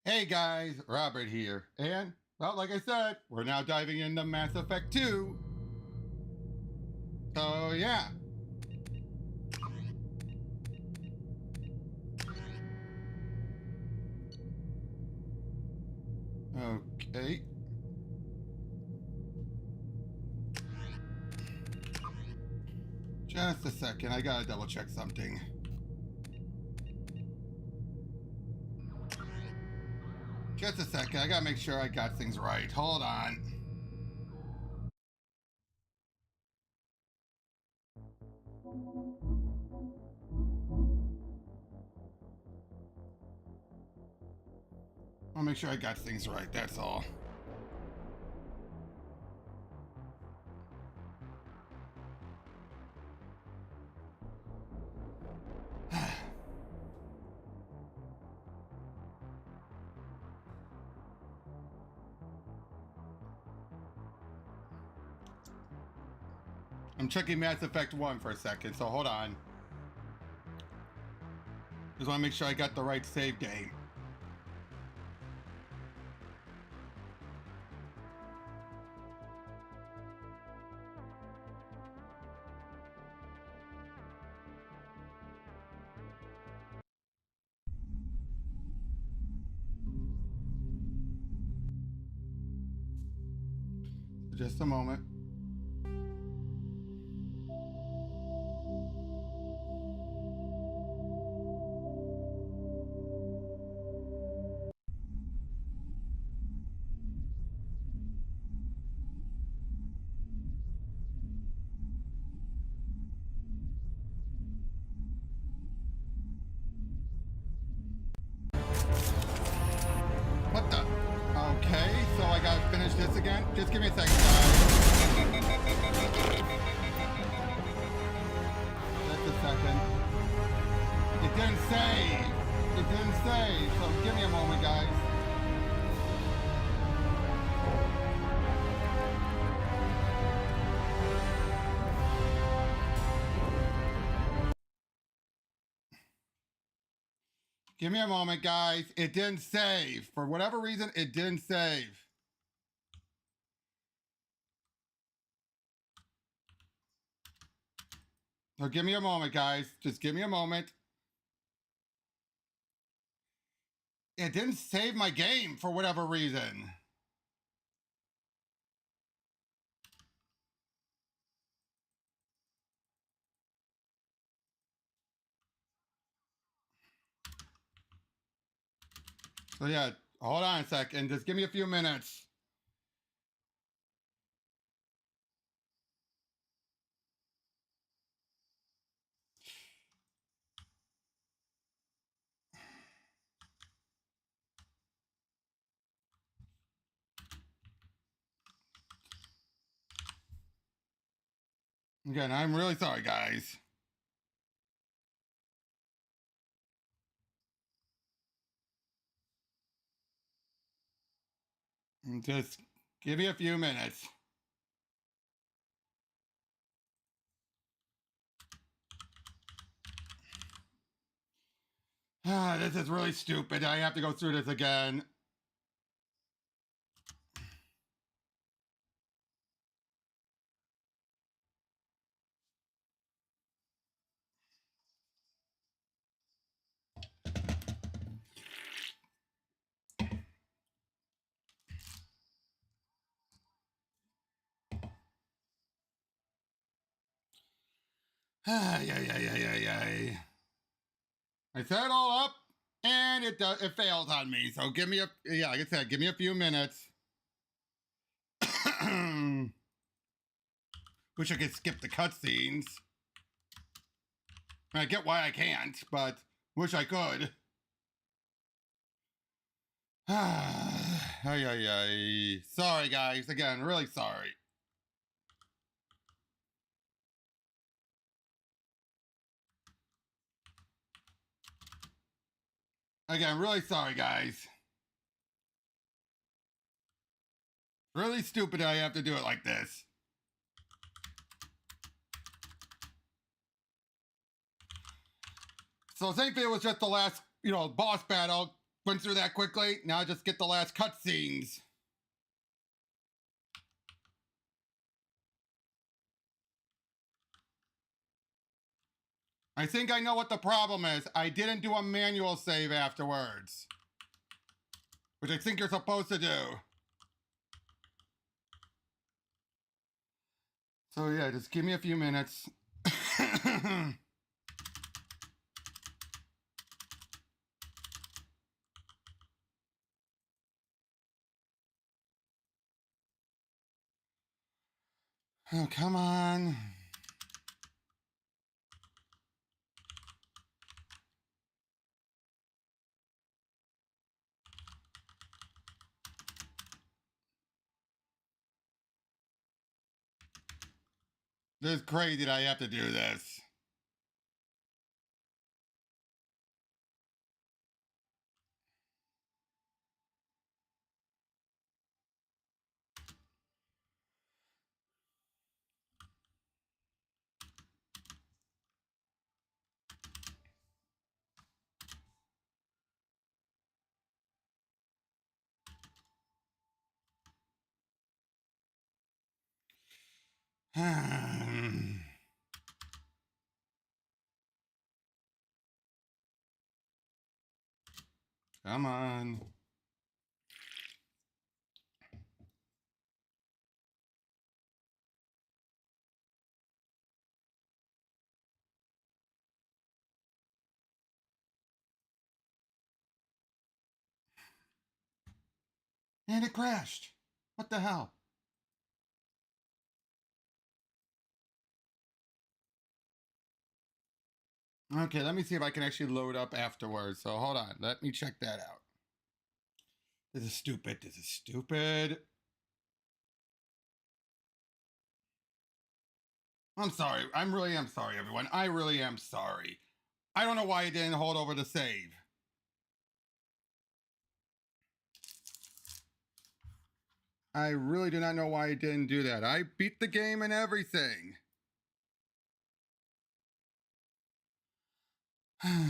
Hey guys, Robert here. And, well, like I said, we're now diving into Mass Effect 2. So, yeah. Okay. Just a second, I gotta double check something. Just a second, I gotta make sure I got things right. Hold on. I'll make sure I got things right, that's all. I'm checking Mass Effect 1 for a second, so hold on. Just want to make sure I got the right save game. Just a moment. What the? Okay, so I gotta finish this again? Just give me a second, guys. Just a second. It didn't save. It didn't save, so give me a moment, guys. Give me a moment, guys. It didn't save. For whatever reason, it didn't save. So give me a moment, guys. Just give me a moment. It didn't save my game for whatever reason. So yeah, hold on a second. Just give me a few minutes. Again, I'm really sorry, guys. Just give me a few minutes. This is really stupid. I have to go through this again. Ay. I set it all up, and it fails on me. So give me like I said, give me a few minutes. Wish I could skip the cutscenes. I get why I can't, but wish I could. Sorry, guys. Again, really sorry. Again, really sorry, guys. Really stupid that I have to do it like this. So thankfully it was just the last, boss battle. went through that quickly. Now just get the last cutscenes. I think I know what the problem is. I didn't do a manual save afterwards, which I think you're supposed to do. So yeah, just give me a few minutes. Oh, come on. This is crazy that I have to do this. Come on. And it crashed. What the hell? Okay, let me see if I can actually load up afterwards. So hold on. Let me check that out. This is stupid. This is stupid. I'm sorry. I really am sorry, everyone. I really am sorry. I don't know why it didn't hold over the save. I really do not know why it didn't do that. I beat the game and everything. Come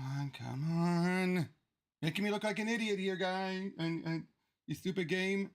on, come on. Making me look like an idiot here, guy. And you stupid game.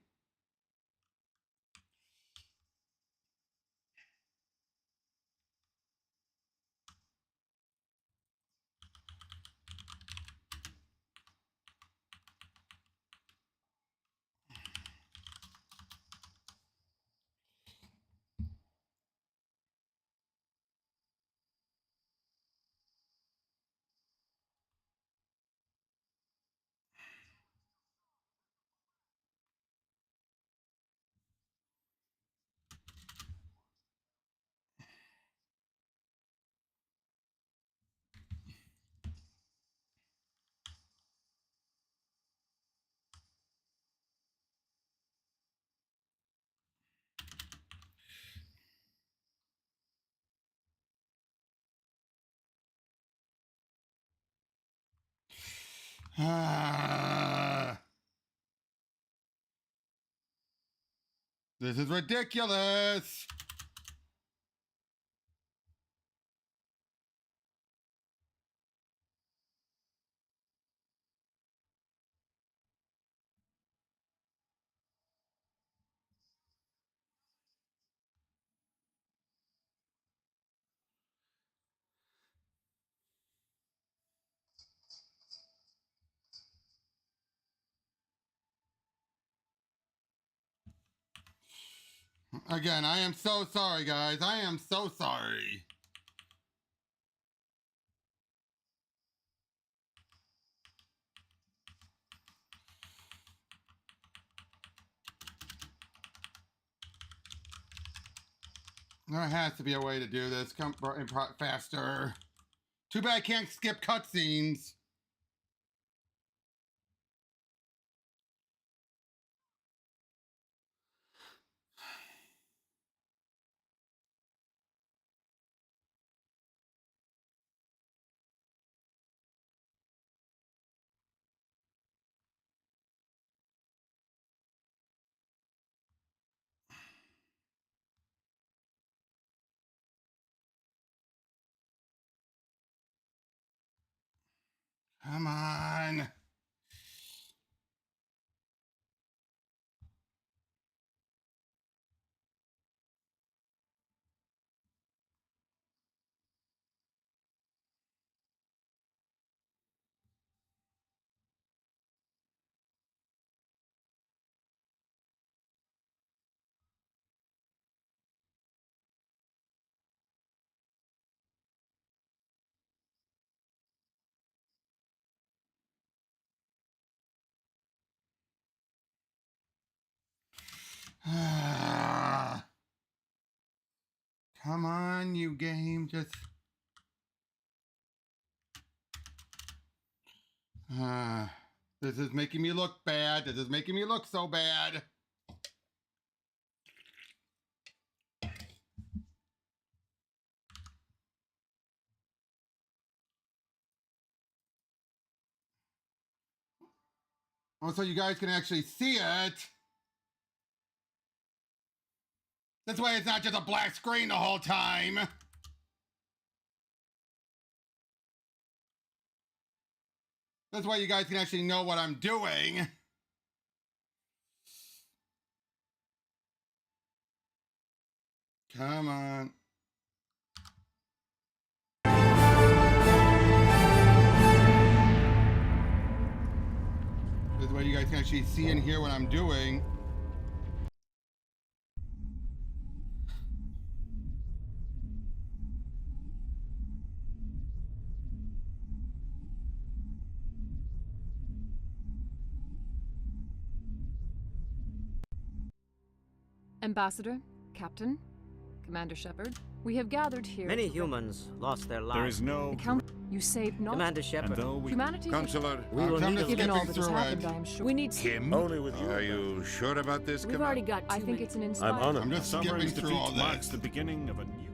This is ridiculous. Again, I am so sorry, guys. I am so sorry. There has to be a way to do this. Come faster. Too bad I can't skip cutscenes. Come on. Come on, you game. Just. This is making me look bad. This is making me look so bad. Oh, so you guys can actually see it. That's why it's not just a black screen the whole time. That's why you guys can actually know what I'm doing. Come on. This way you guys can actually see and hear what I'm doing. Ambassador, Captain, Commander Shepard, we have gathered here. Many humans lost their lives. There is no... You saved not Commander Shepard. humanity. Counselor, We will need Given all that has through happened, it. I am sure. We need. him? Only with you. Are you sure about this, We've Commander? already got. I think it's an inspiring. I'm honored. I'm just Sovereign's skipping through all defeat marks this. the beginning of a new...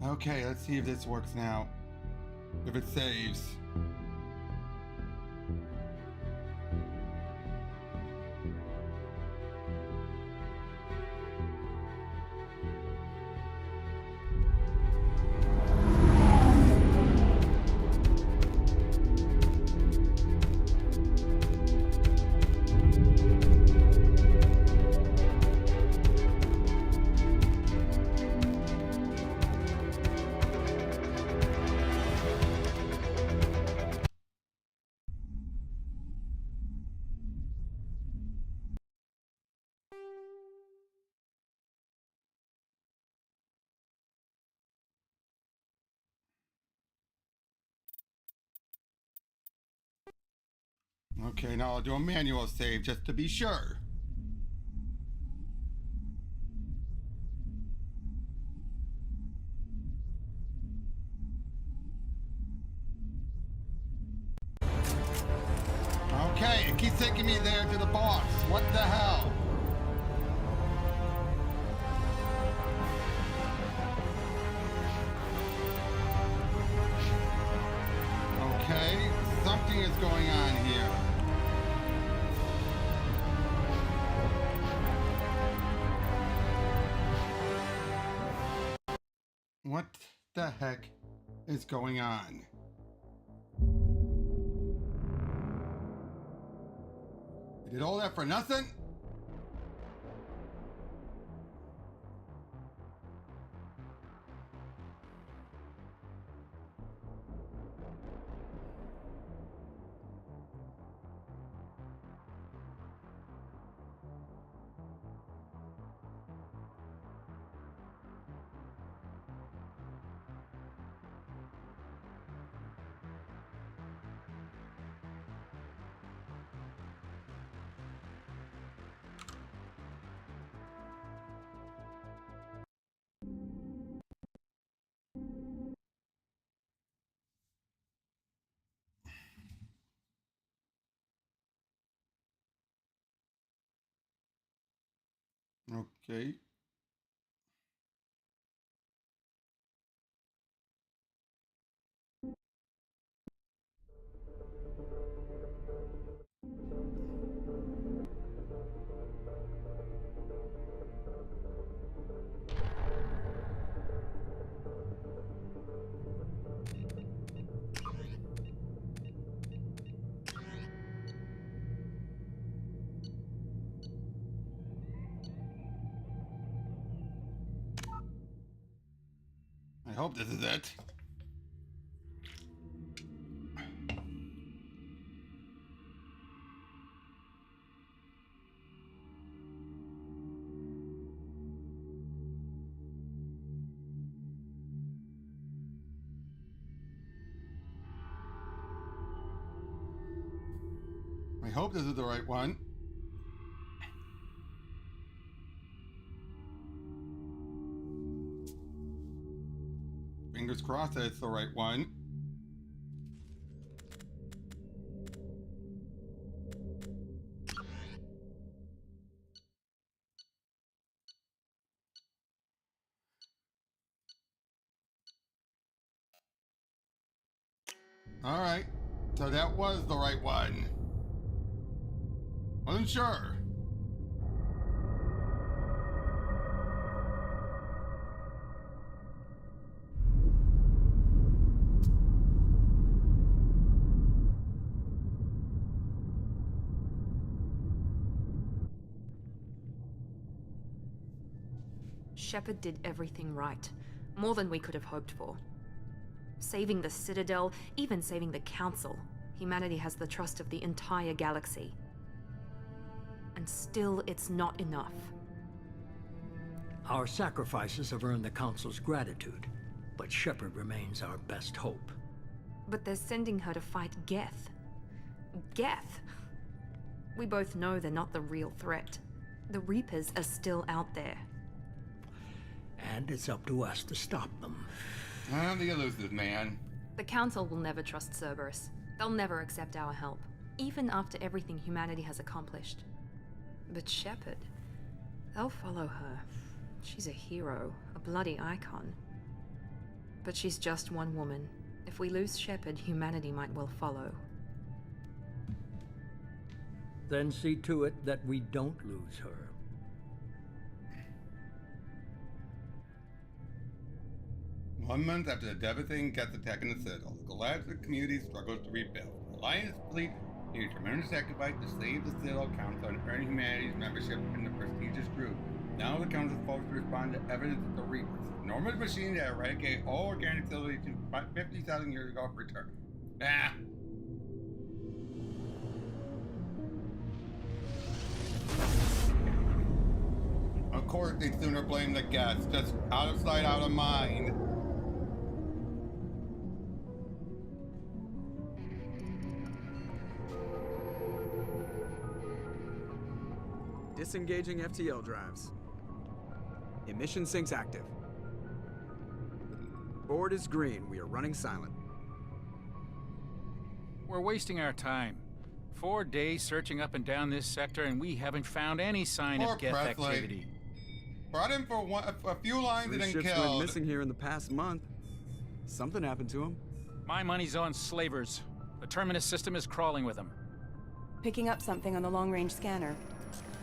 Okay, let's see if this works now. If it saves. Okay, now I'll do a manual save just to be sure. Okay, it keeps taking me there to the boss. What the hell? Okay, something is going on here. What the heck is going on? I did all that for nothing? Okay. hope this is it. I hope this is the right one. Fingers crossed that it's the right one. All right, so that was the right one. Wasn't sure. Shepard did everything right. More than we could have hoped for. Saving the Citadel, even saving the Council. Humanity has the trust of the entire galaxy. And still, it's not enough. Our sacrifices have earned the Council's gratitude, but Shepard remains our best hope. But they're sending her to fight Geth. Geth! We both know they're not the real threat. The Reapers are still out there. And it's up to us to stop them. I don't think I lose this, man. The Council will never trust Cerberus. They'll never accept our help, even after everything humanity has accomplished. But Shepard, they'll follow her. She's a hero, a bloody icon. But she's just one woman. If we lose Shepard, humanity might well follow. Then see to it that we don't lose her. One month after the devastating Geth attack in the Citadel, the galactic community struggles to rebuild. The Alliance fleet made a tremendous sacrifice to save the Citadel Council and earn humanity's membership in the prestigious group. Now the Council is forced to respond to evidence that the Reapers, enormous machines that eradicate all organic civilization 50,000 years ago, return. Ah! Of course, they'd sooner blame the Geth, just out of sight, out of mind. Disengaging FTL drives. Emission sinks active. Board is green. We are running silent. We're wasting our time. 4 days searching up and down this sector, and we haven't found any sign Poor of Geth Presley. activity. Brought him for a few lines and 3 then ships went killed. missing here in the past month. Something happened to him. My money's on slavers. The Terminus system is crawling with them. Picking up something on the long-range scanner.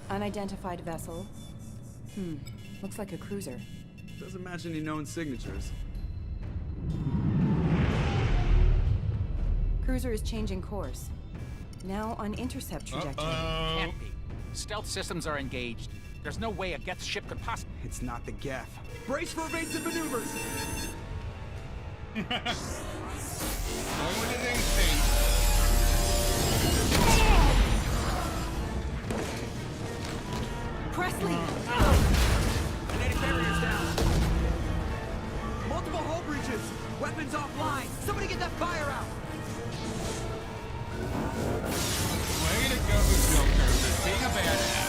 Unidentified vessel. Looks like a cruiser. Doesn't match any known signatures. Cruiser is changing course. Now on intercept trajectory. Can't be. Stealth systems are engaged. There's no way a Geth ship could possibly... It's not the Geth. Brace for evasive maneuvers! Going with his instinct. Presley! Kinetic barriers down. Multiple hull breaches. Weapons offline. Somebody get that fire out. Way to go, Joker, for being a badass.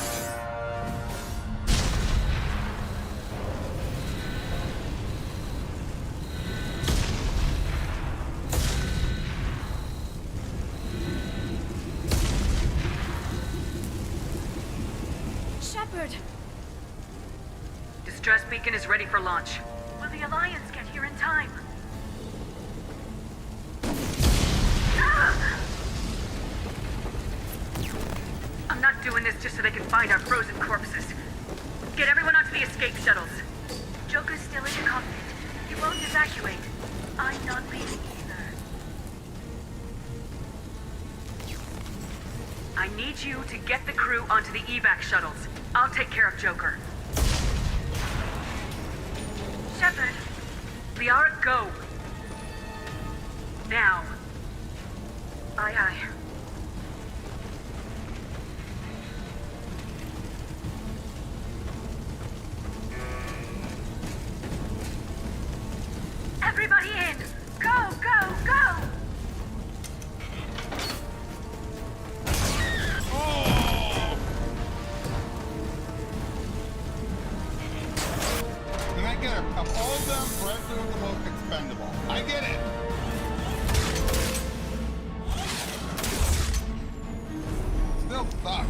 Shepard! Distress beacon is ready for launch. Will the Alliance get here in time? I'm not doing this just so they can find our frozen corpses. Get everyone onto the escape shuttles. Joker's still in the cockpit. He won't evacuate. I'm not leaving either. I need you to get the crew onto the evac shuttles. I'll take care of Joker. Shepard, Liara, go! Now. Aye, aye. Everybody in! Go, go, go! And I get it. Of all of them, Breakthrough is the most expendable. I get it. Still sucks.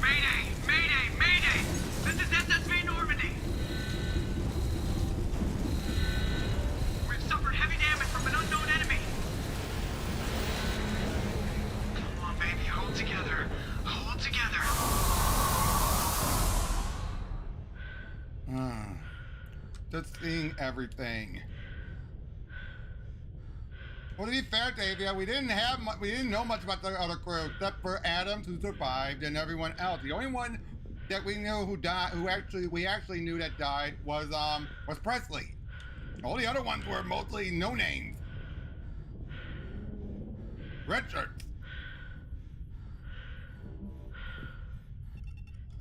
Mayday! Mayday! Mayday! This is SSV Normandy! We've suffered heavy damage from an unknown enemy! Come on, baby, hold together. Hold together. Just seeing everything. Well, to be fair, Davia, we didn't know much about the other crew except for Adams, who survived, and everyone else. The only one that we knew who died, we actually knew that died, was Presley. All the other ones were mostly no names. Richard.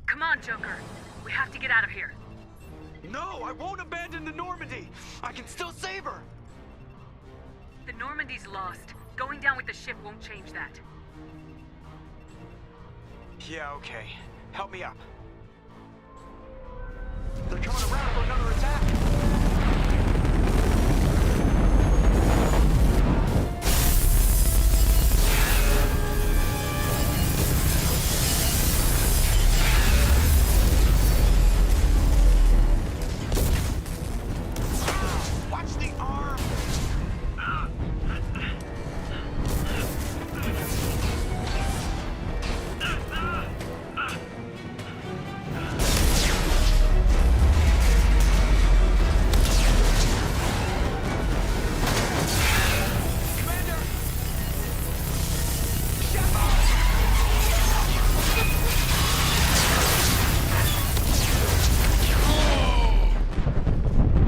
Come on, Joker. We have to get out of here. No, I won't abandon the Normandy! I can still save her! The Normandy's lost. Going down with the ship won't change that. Yeah, okay. Help me up. They're coming around for another attack! Watch the arm!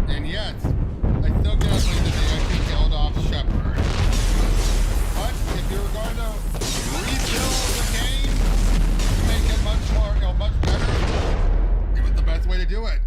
And yet, I still cannot believe that they actually killed off Shepard. But if you're going to rebuild the game to make it much more, much better, it was the best way to do it.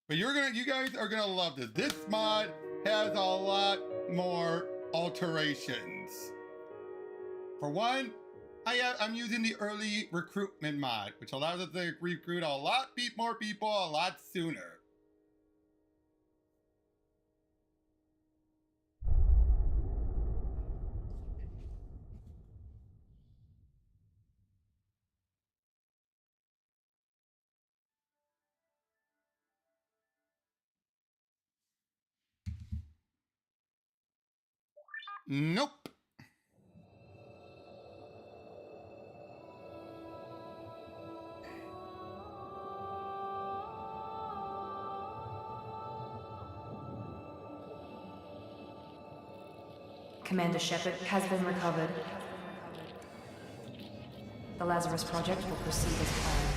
But you guys are gonna love this. This mod has a lot more alterations. For one, I'm using the early recruitment mod, which allows us to recruit a lot more people a lot sooner. Nope. Commander Shepard has been recovered. The Lazarus Project will proceed as planned.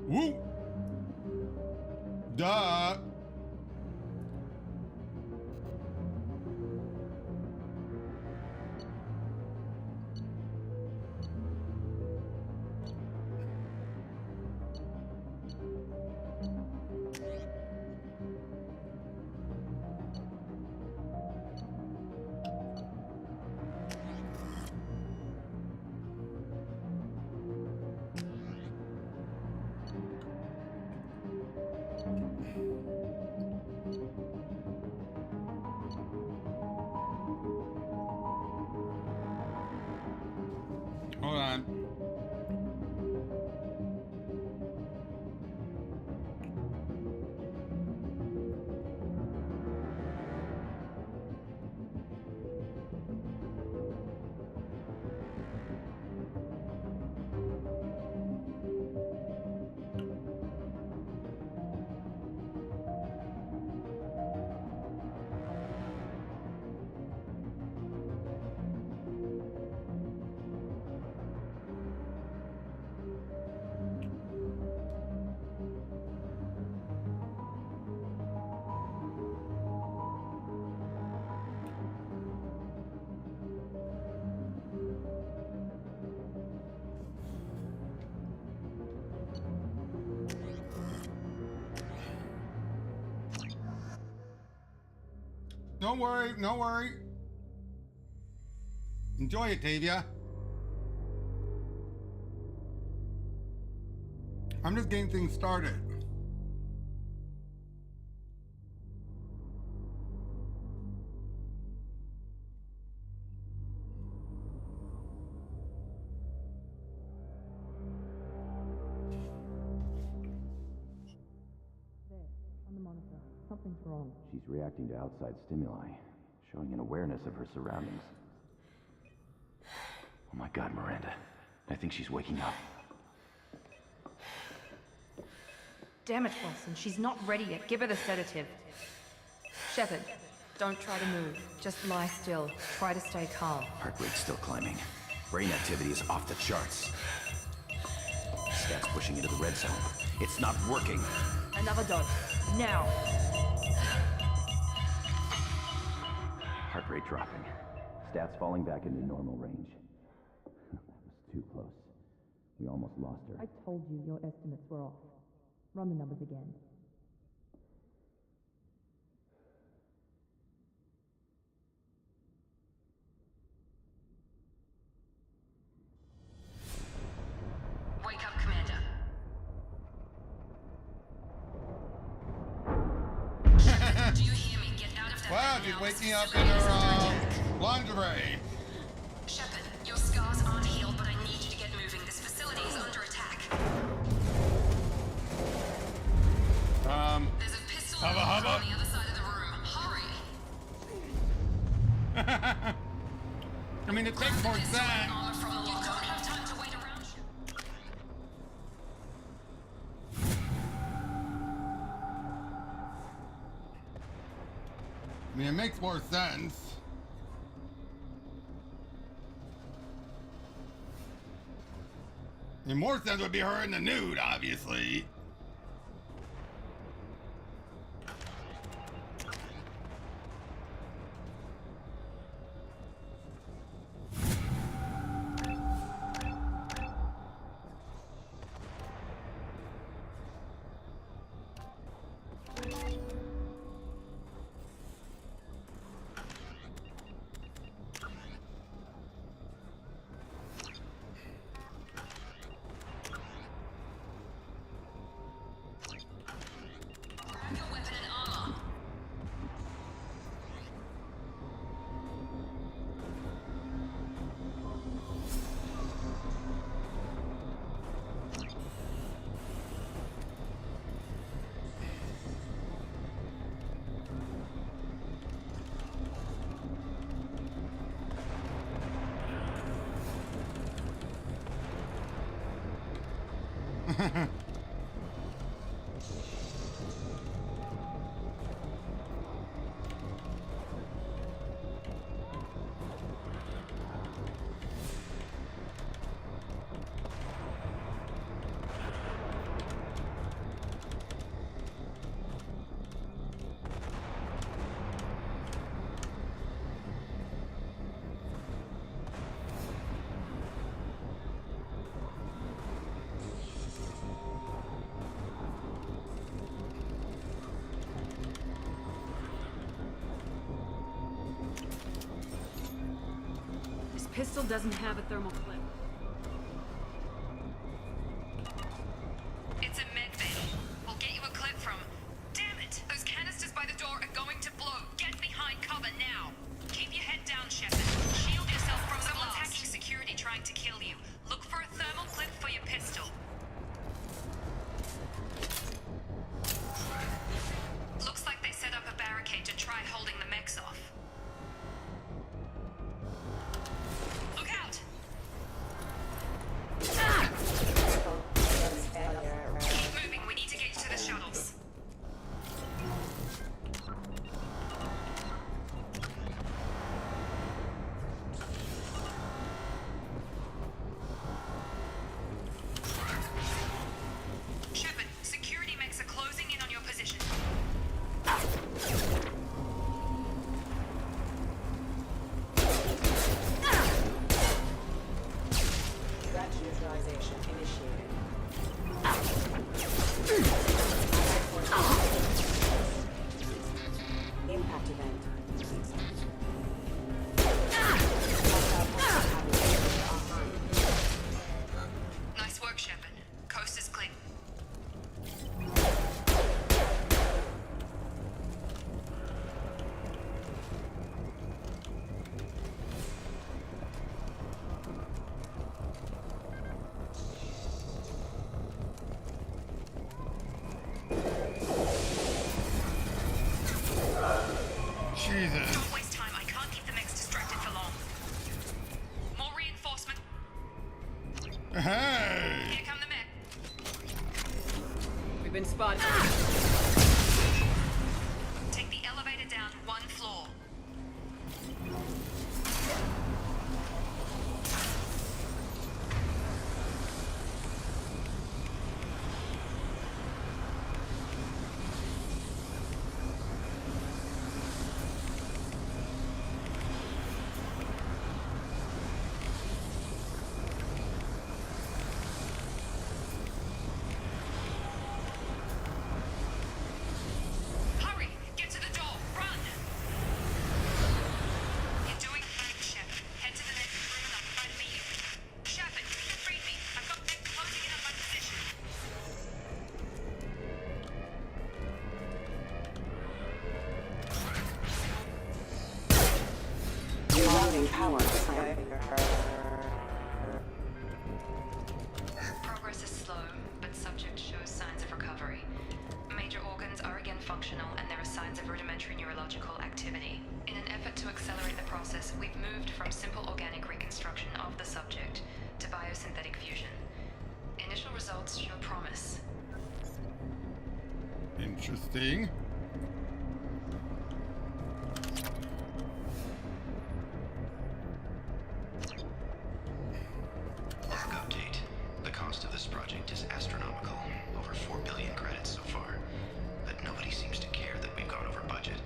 Woo! Duh! Hold on. Don't worry, no worry. Enjoy it, Tavia. I'm just getting things started. On the monitor. Something's wrong. She's reacting to outside stimuli, showing an awareness of her surroundings. Oh my God, Miranda. I think she's waking up. Damn it, Wilson. She's not ready yet. Give her the sedative. Shepard, don't try to move. Just lie still. Try to stay calm. Heart rate's still climbing. Brain activity is off the charts. Stats pushing into the red zone. It's not working. Another dose. Now. Heart rate dropping. Stats falling back into normal range. That was too close. We almost lost her. I told you your estimates were off. Run the numbers again. Wake up, Commander. Do you hear me? Get out of that Wow, bed she's now. waking This up in facility is under her attack. lingerie. Shepard, your scars aren't healed, but I need you to get moving. This facility is under attack. There's a pistol Hubba, hubba. on the other side of the room. Hurry! I mean, it takes more Pistol and sense. armor from the locker. You don't have time to wait around. I mean, it makes more sense. And more sense would be her in the nude, obviously. Grab your weapon and armor. pistol doesn't have a thermal clip. It's a med bay. We'll get you a clip from... Damn it! Those canisters by the door are going to blow. Get behind cover now. Keep your head down, Shepard. Shield yourself from the blast. Someone's hacking security trying to kill you. Look for a thermal clip for your pistol. Looks like they set up a barricade to try holding the mechs off. Look out! Keep moving, we need to get you to the shuttles. Shepard, security mechs are closing in on your position. Threat neutralization initiated. Impact event. Nice work, Shepard. Coast is clean. Jesus. Don't waste time. I can't keep the mechs distracted for long. More reinforcement. Hey! Here come the mech. We've been spotted. Take the elevator down one floor. Hurry! Get to the door! Run! You're doing fine, Shepard. Head to the next room and I'll try to meet you. Shepard, read me. I've got mech closing in on my position. Rerouting power. Progress is slow, but subject shows signs of recovery. Major organs are again functional, and there are signs of rudimentary neurological activity. In an effort to accelerate the process, we've moved from simple organic reconstruction of the subject to biosynthetic fusion. Initial results show promise. Interesting. Log update. The cost of this project is astronomical. Over 4 billion credits so far. But nobody seems to care that we've gone over budget.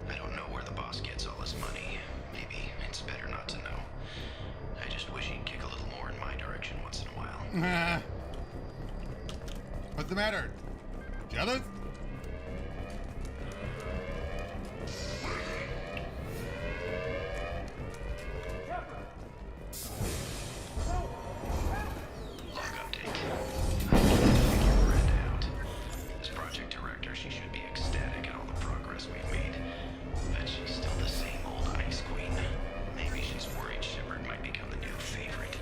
I don't know where the boss gets all his money. Maybe it's better not to know. I just wish he'd kick a little more in my direction once in a while. What's the matter? Jealous? Log update. I can't figure Brenda out. As project director, she should be ecstatic at all the progress we've made. But she's still the same old ice queen. Maybe she's worried Shepard might become the new favorite.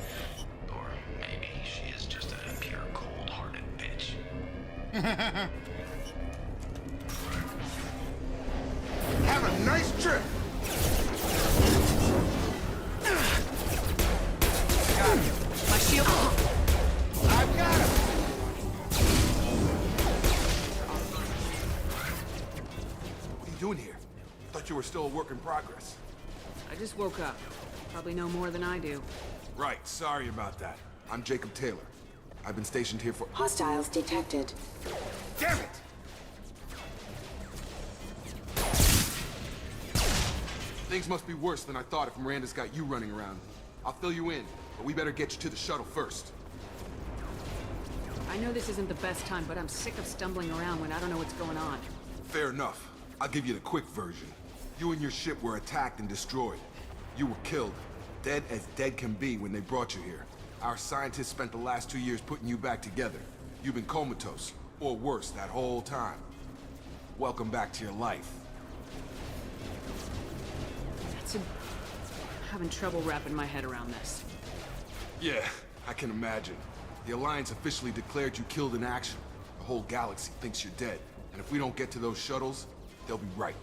Or maybe she is just a pure cold-hearted bitch. Have a nice trip! Got him. My shield. I've got him! What are you doing here? Thought you were still a work in progress. I just woke up. Probably know more than I do. Right, sorry about that. I'm Jacob Taylor. I've been stationed here for... Hostiles detected. Damn it! Things must be worse than I thought if Miranda's got you running around. I'll fill you in, but we better get you to the shuttle first. I know this isn't the best time, but I'm sick of stumbling around when I don't know what's going on. Fair enough. I'll give you the quick version. You and your ship were attacked and destroyed. You were killed. Dead as dead can be when they brought you here. Our scientists spent the last 2 years putting you back together. You've been comatose, or worse, that whole time. Welcome back to your life. I'm having trouble wrapping my head around this. Yeah, I can imagine. The Alliance officially declared you killed in action. The whole galaxy thinks you're dead. And if we don't get to those shuttles, they'll be right.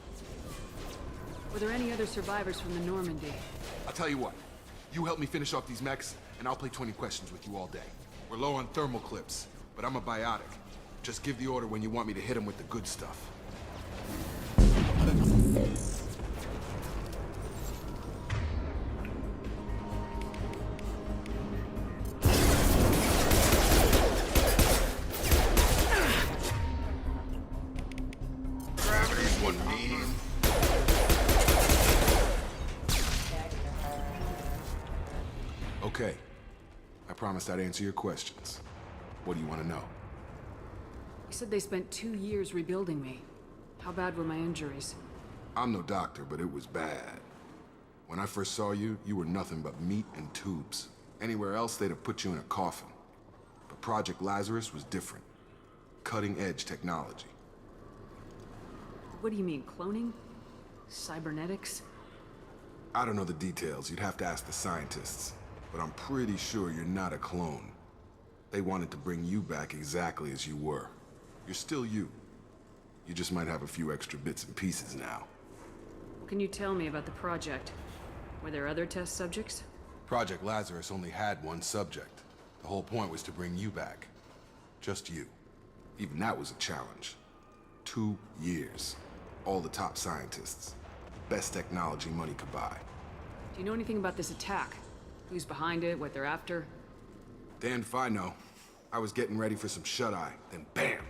Were there any other survivors from the Normandy? I'll tell you what. You help me finish off these mechs, and I'll play 20 questions with you all day. We're low on thermal clips, but I'm a biotic. Just give the order when you want me to hit them with the good stuff. Gravity's one mean. Okay. I promised I'd answer your questions. What do you want to know? You said they spent 2 years rebuilding me. How bad were my injuries? I'm no doctor, but it was bad. When I first saw you, you were nothing but meat and tubes. Anywhere else, they'd have put you in a coffin. But Project Lazarus was different. Cutting-edge technology. What do you mean, cloning? Cybernetics? I don't know the details. You'd have to ask the scientists. But I'm pretty sure you're not a clone. They wanted to bring you back exactly as you were. You're still you. You just might have a few extra bits and pieces now. What can you tell me about the project? Were there other test subjects? Project Lazarus only had one subject. The whole point was to bring you back. Just you. Even that was a challenge. 2 years. All the top scientists. Best technology money could buy. Do you know anything about this attack? Who's behind it, what they're after? Damned if I know. I was getting ready for some shut-eye, then bam!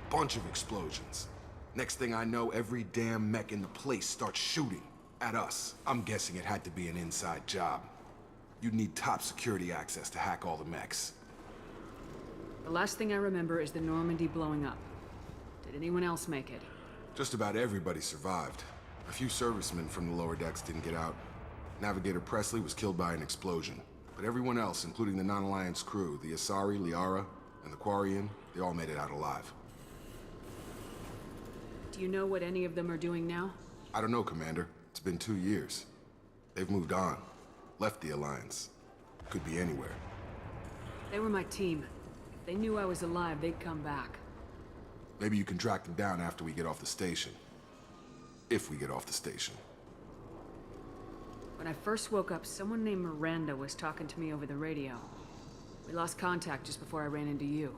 Bunch of explosions. Next thing I know, every damn mech in the place starts shooting. At us. I'm guessing it had to be an inside job. You'd need top security access to hack all the mechs. The last thing I remember is the Normandy blowing up. Did anyone else make it? Just about everybody survived. A few servicemen from the lower decks didn't get out. Navigator Presley was killed by an explosion. But everyone else, including the non-Alliance crew, the Asari, Liara, and the Quarian, they all made it out alive. Do you know what any of them are doing now? I don't know, Commander. It's been 2 years. They've moved on. Left the Alliance. Could be anywhere. They were my team. If they knew I was alive, they'd come back. Maybe you can track them down after we get off the station. If we get off the station. When I first woke up, someone named Miranda was talking to me over the radio. We lost contact just before I ran into you.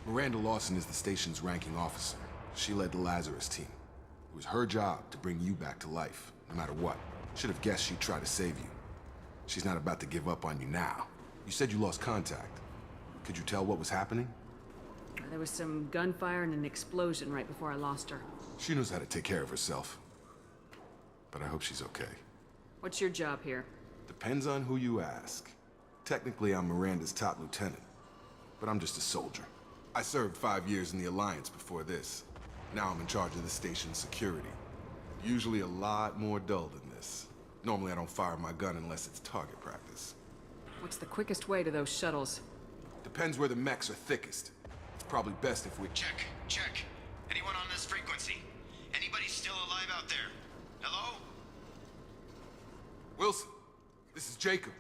Miranda Lawson is the station's ranking officer. She led the Lazarus team. It was her job to bring you back to life, no matter what. Should have guessed she'd try to save you. She's not about to give up on you now. You said you lost contact. Could you tell what was happening? There was some gunfire and an explosion right before I lost her. She knows how to take care of herself. But I hope she's okay. What's your job here? Depends on who you ask. Technically, I'm Miranda's top lieutenant. But I'm just a soldier. I served 5 years in the Alliance before this. Now I'm in charge of the station's security. Usually a lot more dull than this. Normally I don't fire my gun unless it's target practice. What's the quickest way to those shuttles? Depends where the mechs are thickest. It's probably best if we... Check. Anyone on this frequency? Anybody still alive out there? Hello? Wilson, this is Jacob.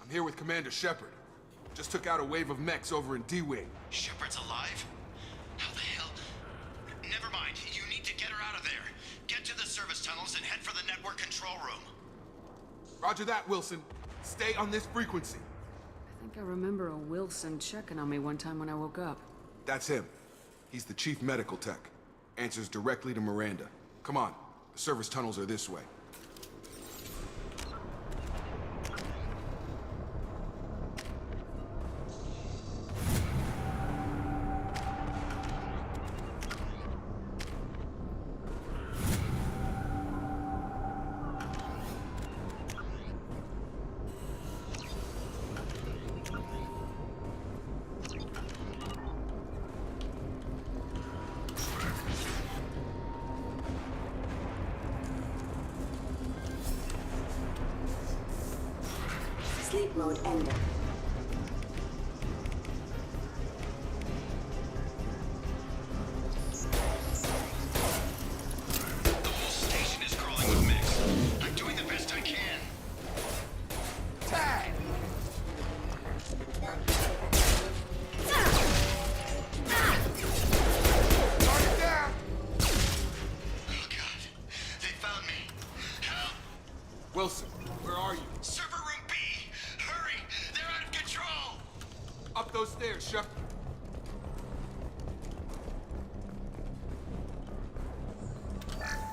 I'm here with Commander Shepard. Just took out a wave of mechs over in D-Wing. Shepard's alive? How the hell? Never mind. You need to get her out of there. Get to the service tunnels and head for the network control room. Roger that, Wilson. Stay on this frequency. I think I remember a Wilson checking on me one time when I woke up. That's him. He's the chief medical tech. Answers directly to Miranda. Come on. The service tunnels are this way. Escape mode ended. The whole station is crawling with mix. I'm doing the best I can. Tag! Target down! Oh god. They found me. Help! Wilson, where are you? Server room B! Hurry! They're out of control! Up those stairs, Shepard.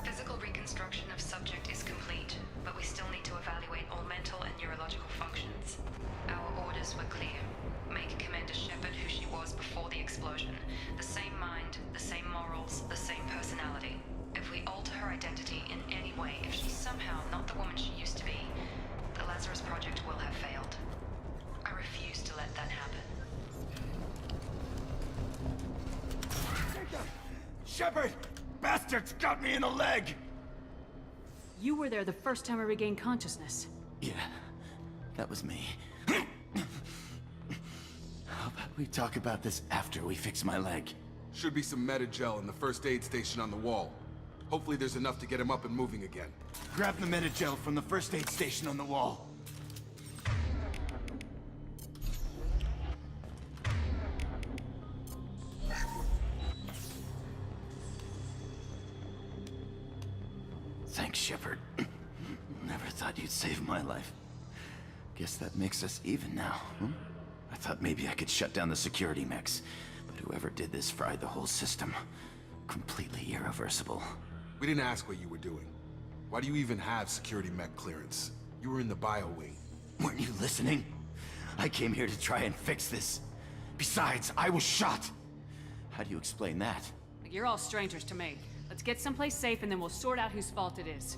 Physical reconstruction of subject is complete, but we still need to evaluate all mental and neurological functions. Our orders were clear. Make Commander Shepard who she was before the explosion. The same mind, the same morals, the same personality. If we alter her identity in any way, if she's somehow not the woman she used to be, the Lazarus Project will have failed. I refuse to let that happen. Shepard! Bastards got me in the leg! You were there the first time I regained consciousness. Yeah, that was me. How about we talk about this after we fix my leg? Should be some Metagel in the first aid station on the wall. Hopefully there's enough to get him up and moving again. Grab the Metagel from the first aid station on the wall. Thanks, Shepard. Never thought you'd save my life. Guess that makes us even now, huh? I thought maybe I could shut down the security mechs, but whoever did this fried the whole system. Completely irreversible. We didn't ask what you were doing. Why do you even have security mech clearance? You were in the bio wing. Weren't you listening? I came here to try and fix this. Besides, I was shot. How do you explain that? You're all strangers to me. Let's get someplace safe and then we'll sort out whose fault it is.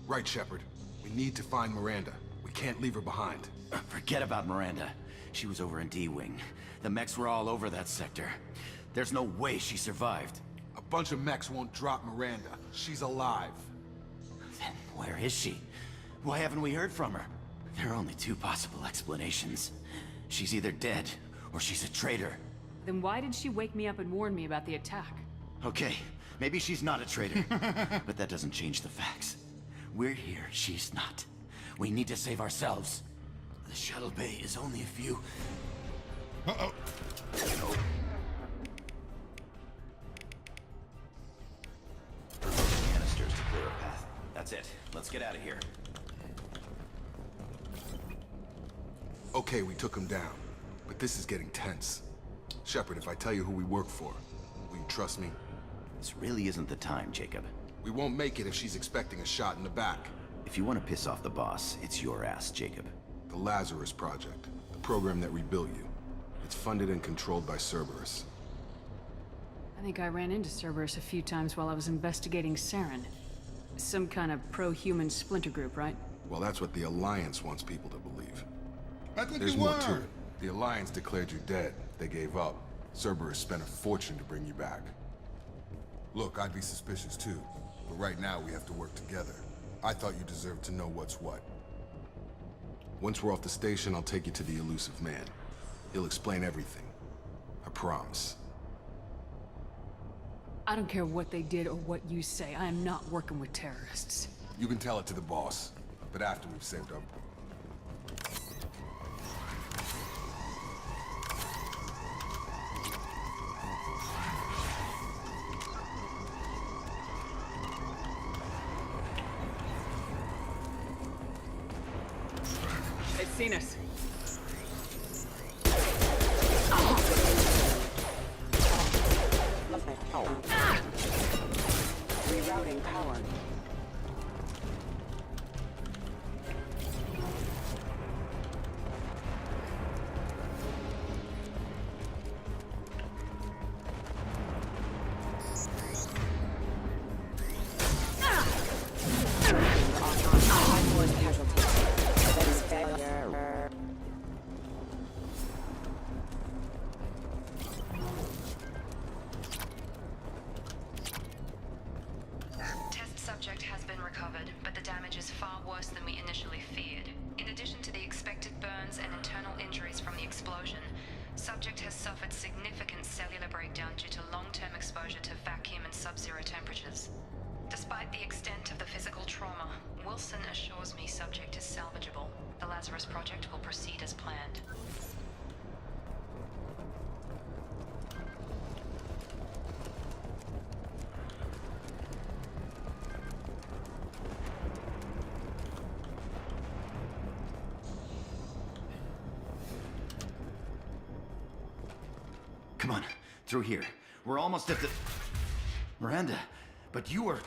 Right, Shepard. We need to find Miranda. We can't leave her behind. Forget about Miranda. She was over in D-Wing. The mechs were all over that sector. There's no way she survived. A bunch of mechs won't drop Miranda. She's alive. Then where is she? Why haven't we heard from her? There are only two possible explanations. She's either dead, or she's a traitor. Then why did she wake me up and warn me about the attack? Okay, maybe she's not a traitor. But that doesn't change the facts. We're here, she's not. We need to save ourselves. The shuttle bay is only a few... Uh-oh. Canisters to clear a path. That's it. Let's get out of here. Okay, we took him down. But this is getting tense. Shepard, if I tell you who we work for, will you trust me? This really isn't the time, Jacob. We won't make it if she's expecting a shot in the back. If you want to piss off the boss, it's your ass, Jacob. The Lazarus Project, the program that rebuilt you. It's funded and controlled by Cerberus. I think I ran into Cerberus a few times while I was investigating Saren. Some kind of pro-human splinter group, right? Well, that's what the Alliance wants people to believe. That's what There's you more were. to it. The Alliance declared you dead. They gave up. Cerberus spent a fortune to bring you back. Look, I'd be suspicious too. But right now, we have to work together. I thought you deserved to know what's what. Once we're off the station, I'll take you to the elusive man. He'll explain everything. I promise. I don't care what they did or what you say. I am not working with terrorists. You can tell it to the boss, but after we've saved our... They've seen us. Rerouting power. Casualty. That is failure. project has suffered significant cellular breakdown due to long-term exposure to vacuum and sub-zero temperatures. Despite the extent of the physical trauma, Wilson assures me subject is salvageable. The Lazarus project will proceed as planned. Come on, through here. We're almost at the... Miranda, but you were...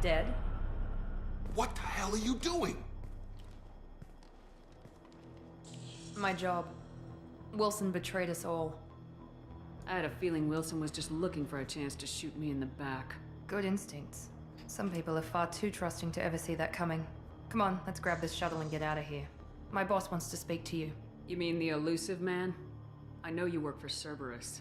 Dead? What the hell are you doing? My job. Wilson betrayed us all. I had a feeling Wilson was just looking for a chance to shoot me in the back. Good instincts. Some people are far too trusting to ever see that coming. Come on, let's grab this shuttle and get out of here. My boss wants to speak to you. You mean the elusive man? I know you work for Cerberus.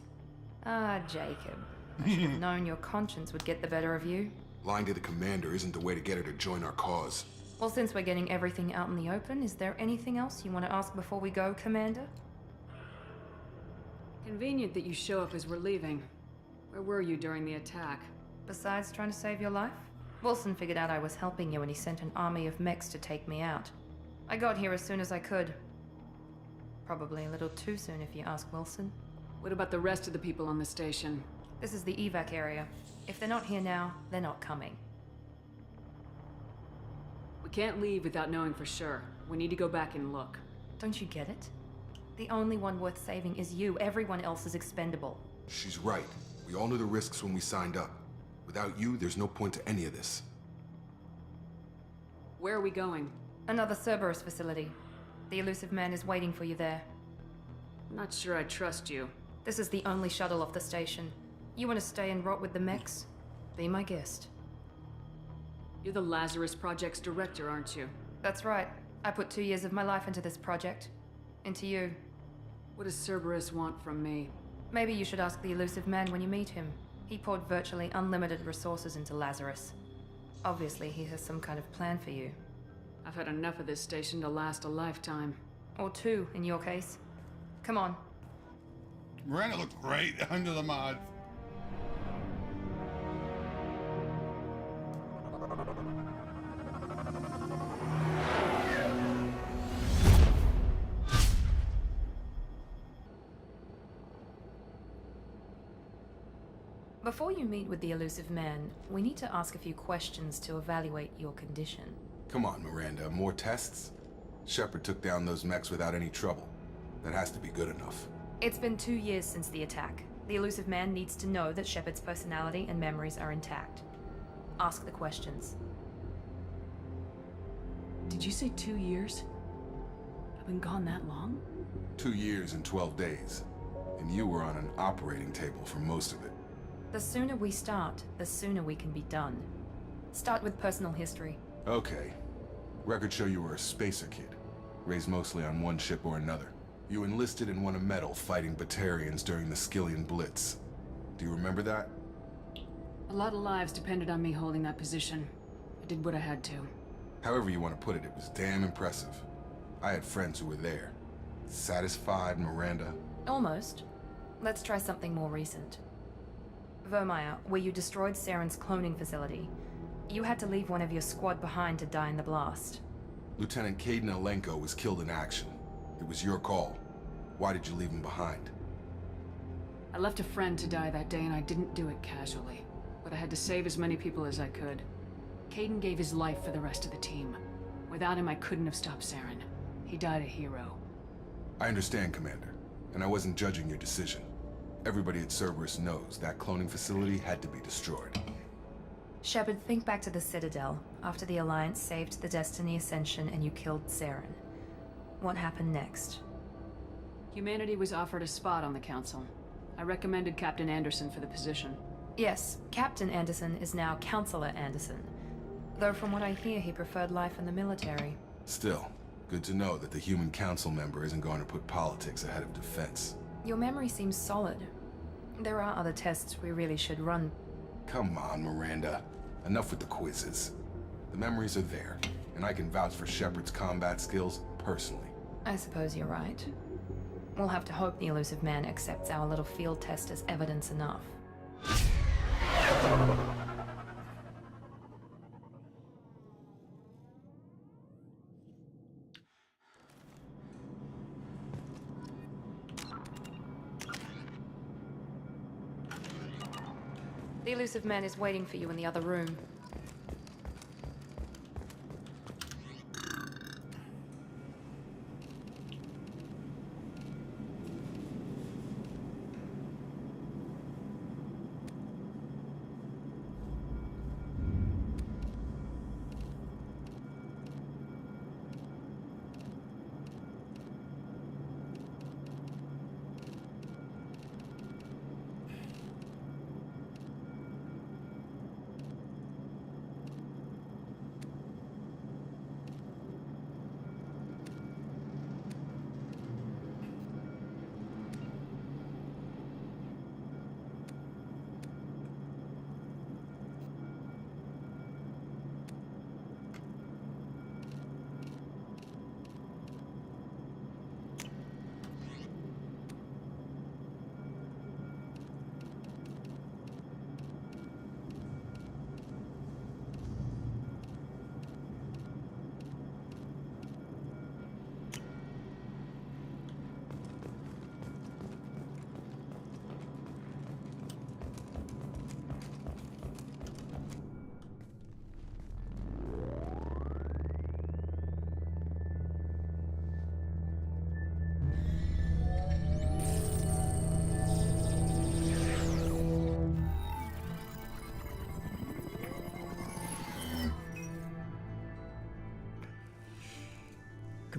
Ah, Jacob. I should have known your conscience would get the better of you. Lying to the commander isn't the way to get her to join our cause. Well, since we're getting everything out in the open, is there anything else you want to ask before we go, Commander? Convenient that you show up as we're leaving. Where were you during the attack? Besides trying to save your life? Wilson figured out I was helping you and he sent an army of mechs to take me out. I got here as soon as I could. Probably a little too soon if you ask Wilson. What about the rest of the people on the station? This is the evac area. If they're not here now, they're not coming. We can't leave without knowing for sure. We need to go back and look. Don't you get it? The only one worth saving is you. Everyone else is expendable. She's right. We all knew the risks when we signed up. Without you, there's no point to any of this. Where are we going? Another Cerberus facility. The elusive man is waiting for you there. I'm not sure I trust you. This is the only shuttle off the station. You want to stay and rot with the mechs? Be my guest. You're the Lazarus Project's director, aren't you? That's right. I put 2 years of my life into this project. Into you. What does Cerberus want from me? Maybe you should ask the elusive man when you meet him. He poured virtually unlimited resources into Lazarus. Obviously, he has some kind of plan for you. I've had enough of this station to last a lifetime. Or 2, in your case. Come on. Miranda looks great under the mods. Before you meet with the elusive man, we need to ask a few questions to evaluate your condition. Come on, Miranda, more tests? Shepard took down those mechs without any trouble. That has to be good enough. It's been 2 years since the attack. The elusive man needs to know that Shepard's personality and memories are intact. Ask the questions. Did you say 2 years? I've been gone that long? 2 years and 12 days. And you were on an operating table for most of it. The sooner we start, the sooner we can be done. Start with personal history. Okay. Records show you were a spacer kid. Raised mostly on one ship or another. You enlisted and won a medal fighting Batarians during the Skillian Blitz. Do you remember that? A lot of lives depended on me holding that position. I did what I had to. However you want to put it, it was damn impressive. I had friends who were there. Satisfied, Miranda? Almost. Let's try something more recent. Vermeer, where you destroyed Saren's cloning facility. You had to leave one of your squad behind to die in the blast. Lieutenant Caden Alenko was killed in action. It was your call. Why did you leave him behind? I left a friend to die that day and I didn't do it casually. But I had to save as many people as I could. Caden gave his life for the rest of the team. Without him, I couldn't have stopped Saren. He died a hero. I understand, Commander. And I wasn't judging your decision. Everybody at Cerberus knows that cloning facility had to be destroyed. Shepard, think back to the Citadel, after the Alliance saved the Destiny Ascension and you killed Saren. What happened next? Humanity was offered a spot on the Council. I recommended Captain Anderson for the position. Yes, Captain Anderson is now Counselor Anderson. Though from what I hear, he preferred life in the military. Still, good to know that the human council member isn't going to put politics ahead of defense. Your memory seems solid. There are other tests we really should run. Come on, Miranda. Enough with the quizzes. The memories are there, and I can vouch for Shepard's combat skills personally. I suppose you're right. We'll have to hope the elusive man accepts our little field test as evidence enough. The elusive man is waiting for you in the other room.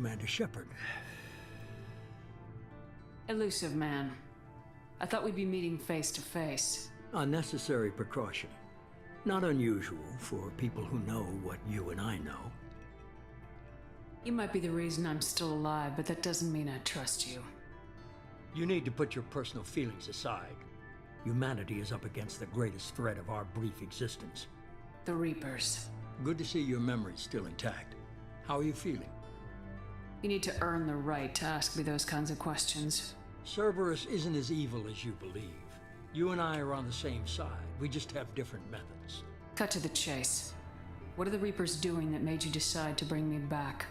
Commander Shepard. Elusive man. I thought we'd be meeting face to face. Unnecessary precaution. Not unusual for people who know what you and I know. You might be the reason I'm still alive, but that doesn't mean I trust you. You need to put your personal feelings aside. Humanity is up against the greatest threat of our brief existence. The Reapers. Good to see your memory's still intact. How are you feeling? You need to earn the right to ask me those kinds of questions. Cerberus isn't as evil as you believe. You and I are on the same side. We just have different methods. Cut to the chase. What are the Reapers doing that made you decide to bring me back?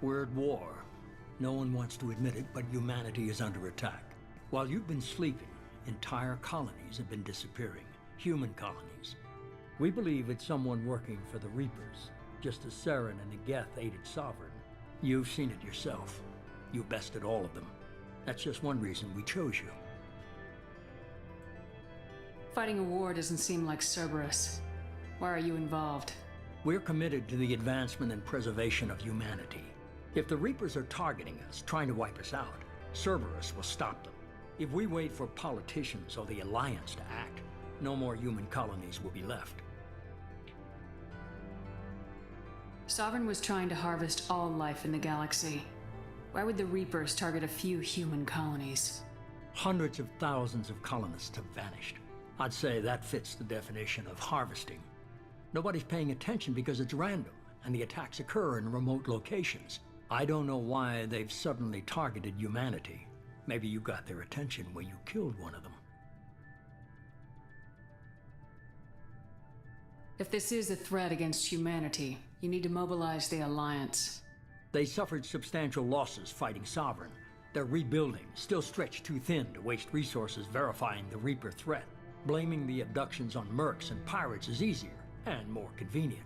We're at war. No one wants to admit it, but humanity is under attack. While you've been sleeping, entire colonies have been disappearing. Human colonies. We believe it's someone working for the Reapers, just as Saren and the Geth aided Sovereign. You've seen it yourself. You bested all of them. That's just one reason we chose you. Fighting a war doesn't seem like Cerberus. Why are you involved? We're committed to the advancement and preservation of humanity. If the Reapers are targeting us, trying to wipe us out, Cerberus will stop them. If we wait for politicians or the Alliance to act, no more human colonies will be left. Sovereign was trying to harvest all life in the galaxy. Why would the Reapers target a few human colonies? Hundreds of thousands of colonists have vanished. I'd say that fits the definition of harvesting. Nobody's paying attention because it's random, and the attacks occur in remote locations. I don't know why they've suddenly targeted humanity. Maybe you got their attention when you killed one of them. If this is a threat against humanity, you need to mobilize the Alliance. They suffered substantial losses fighting Sovereign. They're rebuilding, still stretched too thin to waste resources verifying the Reaper threat. Blaming the abductions on mercs and pirates is easier and more convenient.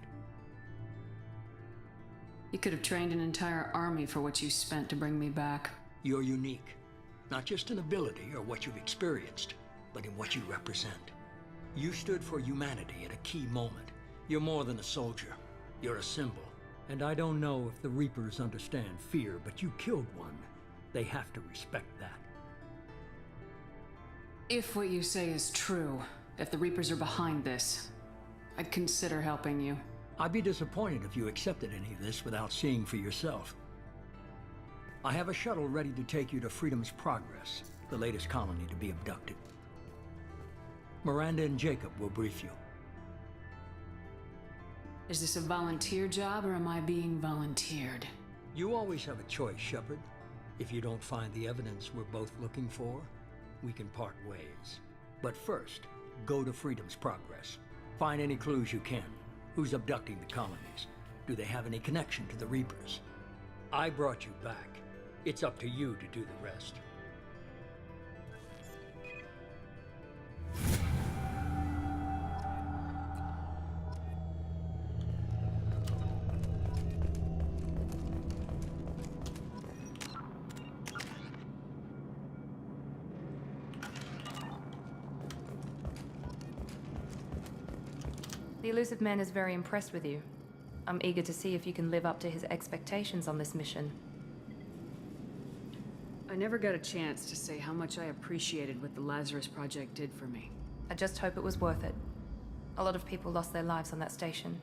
You could have trained an entire army for what you spent to bring me back. You're unique. Not just in ability or what you've experienced, but in what you represent. You stood for humanity at a key moment. You're more than a soldier. You're a symbol. And I don't know if the Reapers understand fear, but you killed one. They have to respect that. If what you say is true, if the Reapers are behind this, I'd consider helping you. I'd be disappointed if you accepted any of this without seeing for yourself. I have a shuttle ready to take you to Freedom's Progress, the latest colony to be abducted. Miranda and Jacob will brief you. Is this a volunteer job or am I being volunteered? You always have a choice, Shepard. If you don't find the evidence we're both looking for, we can part ways. But first, go to Freedom's Progress. Find any clues you can. Who's abducting the colonies? Do they have any connection to the Reapers? I brought you back. It's up to you to do the rest. The elusive man is very impressed with you. I'm eager to see if you can live up to his expectations on this mission. I never got a chance to say how much I appreciated what the Lazarus Project did for me. I just hope it was worth it. A lot of people lost their lives on that station.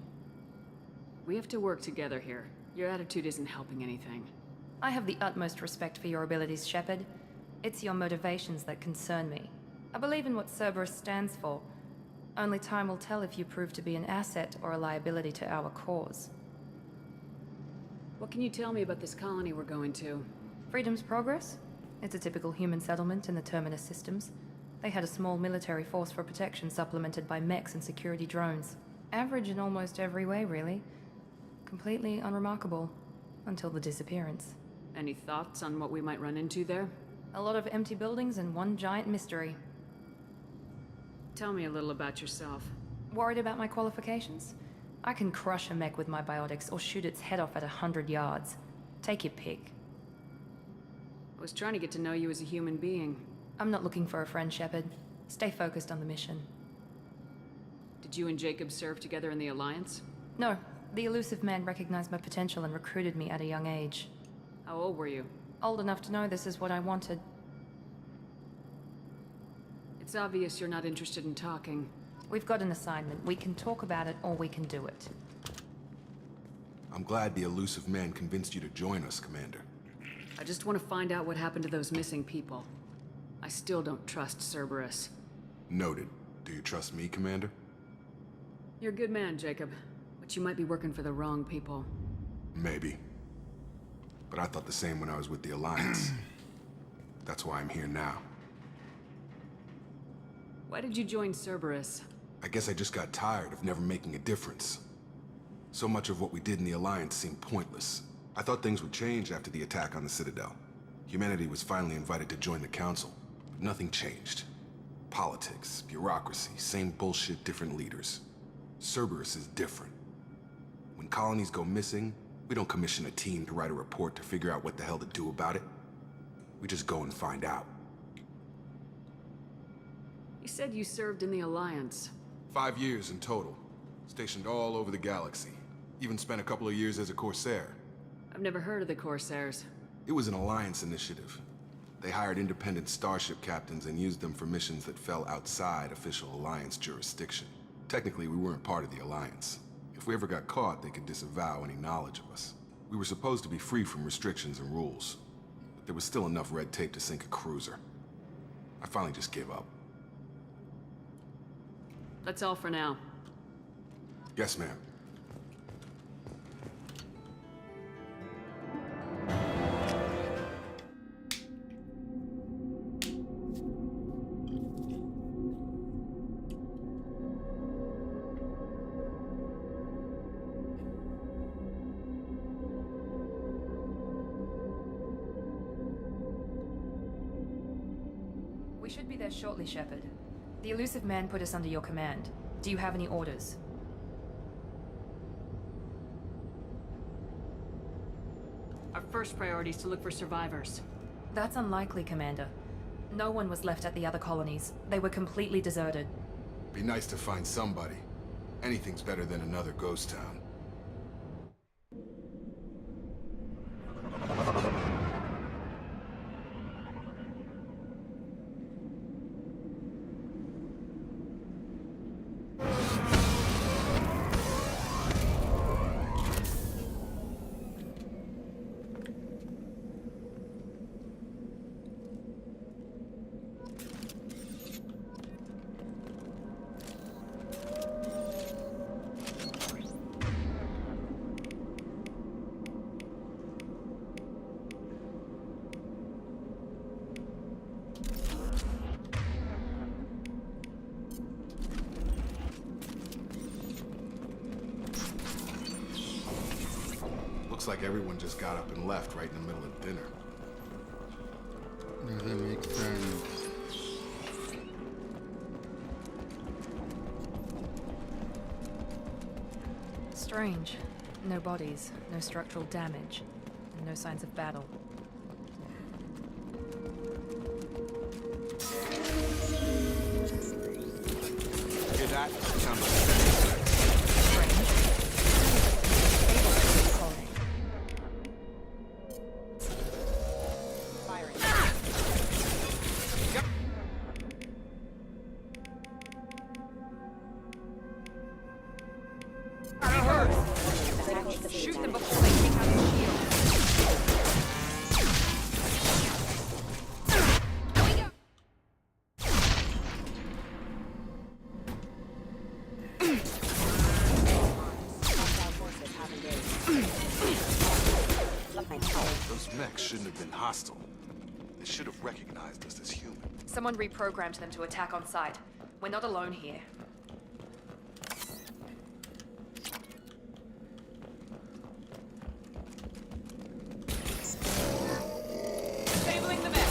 We have to work together here. Your attitude isn't helping anything. I have the utmost respect for your abilities, Shepard. It's your motivations that concern me. I believe in what Cerberus stands for. Only time will tell if you prove to be an asset or a liability to our cause. What can you tell me about this colony we're going to? Freedom's Progress? It's a typical human settlement in the Terminus systems. They had a small military force for protection supplemented by mechs and security drones. Average in almost every way, really. Completely unremarkable. Until the disappearance. Any thoughts on what we might run into there? A lot of empty buildings and one giant mystery. Tell me a little about yourself. Worried about my qualifications? I can crush a mech with my biotics or shoot its head off at 100 yards. Take your pick. I was trying to get to know you as a human being. I'm not looking for a friend, Shepard. Stay focused on the mission. Did you and Jacob serve together in the Alliance? No. The elusive man recognized my potential and recruited me at a young age. How old were you? Old enough to know this is what I wanted. It's obvious you're not interested in talking. We've got an assignment. We can talk about it, or we can do it. I'm glad the elusive man convinced you to join us, Commander. I just want to find out what happened to those missing people. I still don't trust Cerberus. Noted. Do you trust me, Commander? You're a good man, Jacob. But you might be working for the wrong people. Maybe. But I thought the same when I was with the Alliance. That's why I'm here now. Why did you join Cerberus? I guess I just got tired of never making a difference. So much of what we did in the Alliance seemed pointless. I thought things would change after the attack on the Citadel. Humanity was finally invited to join the Council, but nothing changed. Politics, bureaucracy, same bullshit, different leaders. Cerberus is different. When colonies go missing, we don't commission a team to write a report to figure out what the hell to do about it. We just go and find out. You said you served in the Alliance. 5 years in total. Stationed all over the galaxy. Even spent a couple of years as a Corsair. I've never heard of the Corsairs. It was an Alliance initiative. They hired independent starship captains and used them for missions that fell outside official Alliance jurisdiction. Technically, we weren't part of the Alliance. If we ever got caught, they could disavow any knowledge of us. We were supposed to be free from restrictions and rules. But there was still enough red tape to sink a cruiser. I finally just gave up. That's all for now. Yes, ma'am. We should be there shortly, Shepard. The elusive man put us under your command. Do you have any orders? Our first priority is to look for survivors. That's unlikely, Commander. No one was left at the other colonies. They were completely deserted. Be nice to find somebody. Anything's better than another ghost town. Looks like everyone just got up and left right in the middle of dinner. Doesn't make sense. Strange. No bodies, no structural damage, and no signs of battle. Hear that? Sounds like Shoot them before they take out the shield. those mechs shouldn't have been hostile. They should have recognized us as human. Someone reprogrammed them to attack on sight. We're not alone here. Disabling the mech.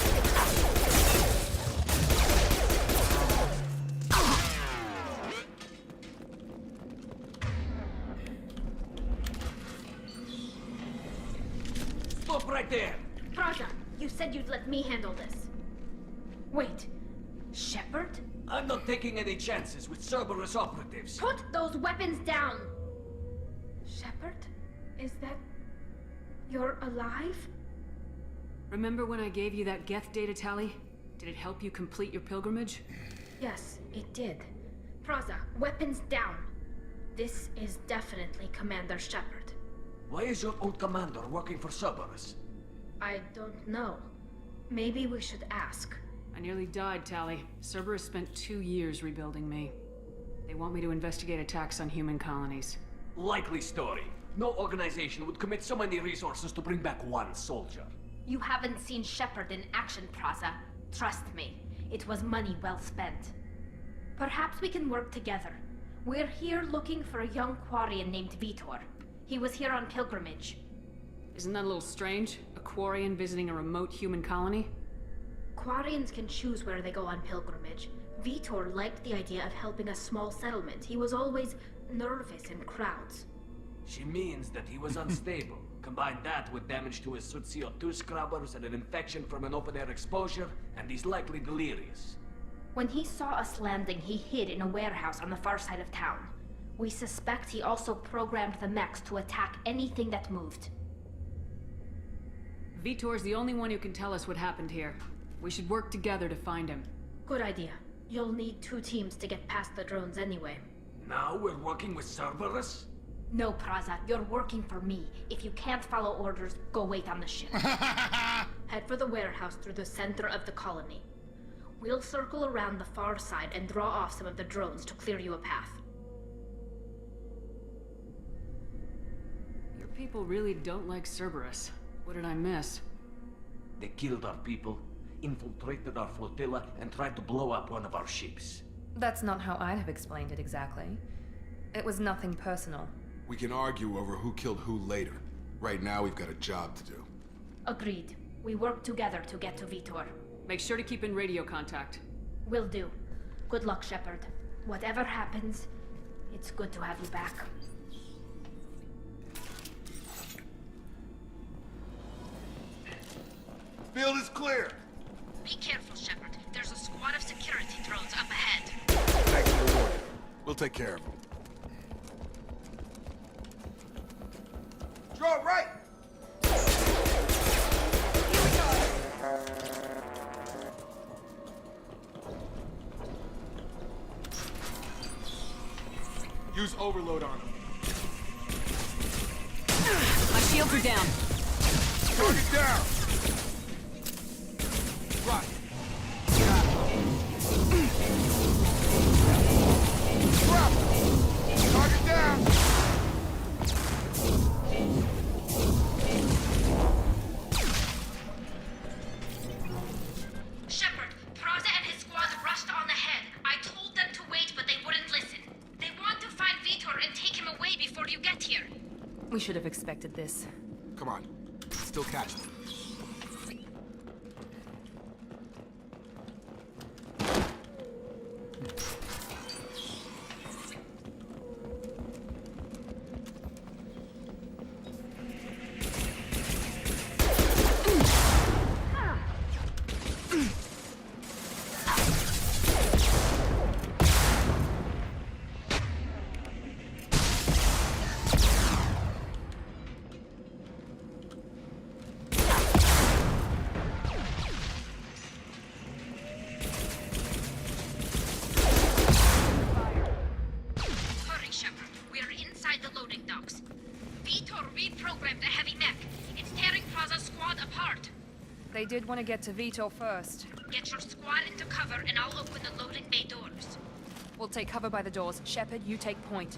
Stop right there! Praja, you said you'd let me handle this. Wait, Shepard? I'm not taking any chances with Cerberus operatives. Put those weapons down! Shepard? Is that... you're alive? Remember when I gave you that Geth data tally? Did it help you complete your pilgrimage? Yes, it did. Praza, weapons down. This is definitely Commander Shepard. Why is your old commander working for Cerberus? I don't know. Maybe we should ask. I nearly died, Tally. Cerberus spent 2 years rebuilding me. They want me to investigate attacks on human colonies. Likely story. No organization would commit so many resources to bring back one soldier. You haven't seen Shepard in action, Praza. Trust me, it was money well spent. Perhaps we can work together. We're here looking for a young Quarian named Vitor. He was here on pilgrimage. Isn't that a little strange? A Quarian visiting a remote human colony? Quarians can choose where they go on pilgrimage. Vitor liked the idea of helping a small settlement. He was always nervous in crowds. She means that he was unstable. Combine that with damage to his suit CO2 scrubbers and an infection from an open-air exposure, and he's likely delirious. When he saw us landing, he hid in a warehouse on the far side of town. We suspect he also programmed the mechs to attack anything that moved. Vitor's the only one who can tell us what happened here. We should work together to find him. Good idea. You'll need 2 teams to get past the drones anyway. Now we're working with Cerberus? No, Praza, you're working for me. If you can't follow orders, go wait on the ship. Head for the warehouse through the center of the colony. We'll circle around the far side and draw off some of the drones to clear you a path. Your people really don't like Cerberus. What did I miss? They killed our people, infiltrated our flotilla, and tried to blow up one of our ships. That's not how I'd have explained it exactly. It was nothing personal. We can argue over who killed who later. Right now, we've got a job to do. Agreed. We work together to get to Vitor. Make sure to keep in radio contact. Will do. Good luck, Shepard. Whatever happens, it's good to have you back. Field is clear. Be careful, Shepard. There's a squad of security drones up ahead. Thanks for the warning. We'll take care of them. Draw right! Use overload on them. My shields are down. Target down! Right. Drop! Target down! Shepard, Praza and his squad rushed on ahead. I told them to wait, but they wouldn't listen. They want to find Vitor and take him away before you get here. We should have expected this. Come on. Still catch them. They did want to get to Vitor first. Get your squad into cover and I'll open the loading bay doors. We'll take cover by the doors. Shepard, you take point.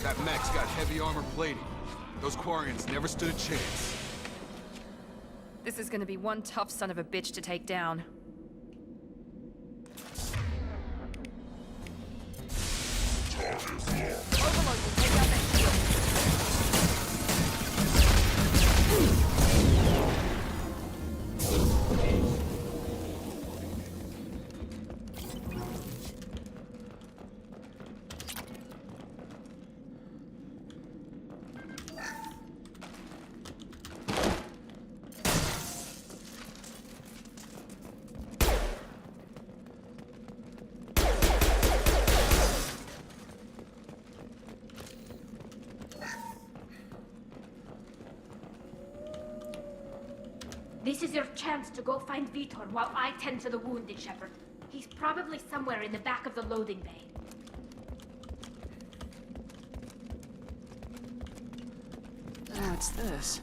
That mech's got heavy armor plating. Those Quarians never stood a chance. This is gonna be one tough son of a bitch to take down. Overload will take out that shield. This is your chance to go find Vitor while I tend to the wounded, Shepard. He's probably somewhere in the back of the loading bay. What's this?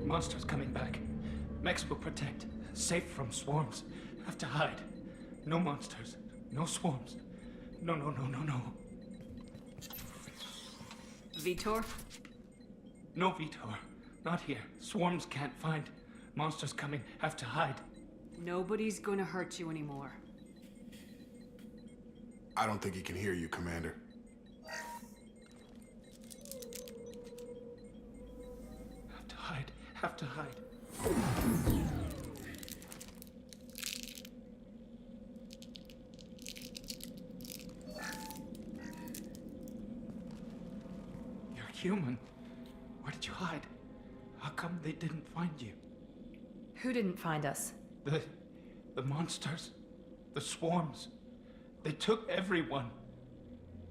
Monsters coming back. Mechs will protect. Safe from swarms. Have to hide. No monsters. No swarms. No. Vitor? No Vitor. Not here. Swarms can't find. Monsters coming. Have to hide. Nobody's gonna hurt you anymore. I don't think he can hear you, Commander. Have to hide. Have to hide. You're human. Where did you hide? How come they didn't find you? Who didn't find us? The monsters. The swarms. They took everyone.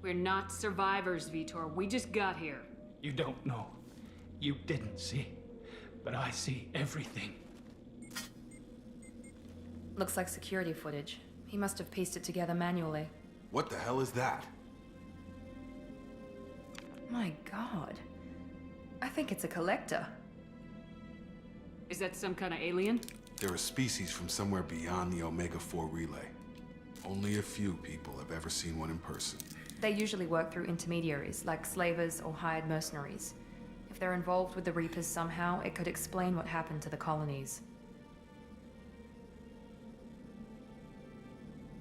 We're not survivors, Vitor. We just got here. You don't know. You didn't see. But I see everything. Looks like security footage. He must have pieced it together manually. What the hell is that? My god. I think it's a collector. Is that some kind of alien? They're a species from somewhere beyond the Omega-4 relay. Only a few people have ever seen one in person. They usually work through intermediaries, like slavers or hired mercenaries. If they're involved with the Reapers somehow, it could explain what happened to the colonies.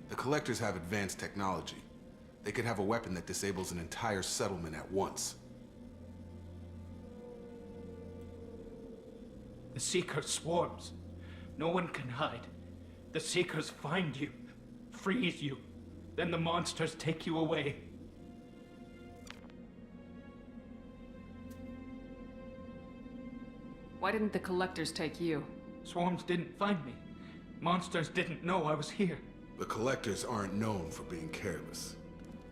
The Collectors have advanced technology. They could have a weapon that disables an entire settlement at once. The Seeker swarms. No one can hide. The Seekers find you, freeze you, then the monsters take you away. Why didn't the collectors take you? Swarms didn't find me. Monsters didn't know I was here. The Collectors aren't known for being careless.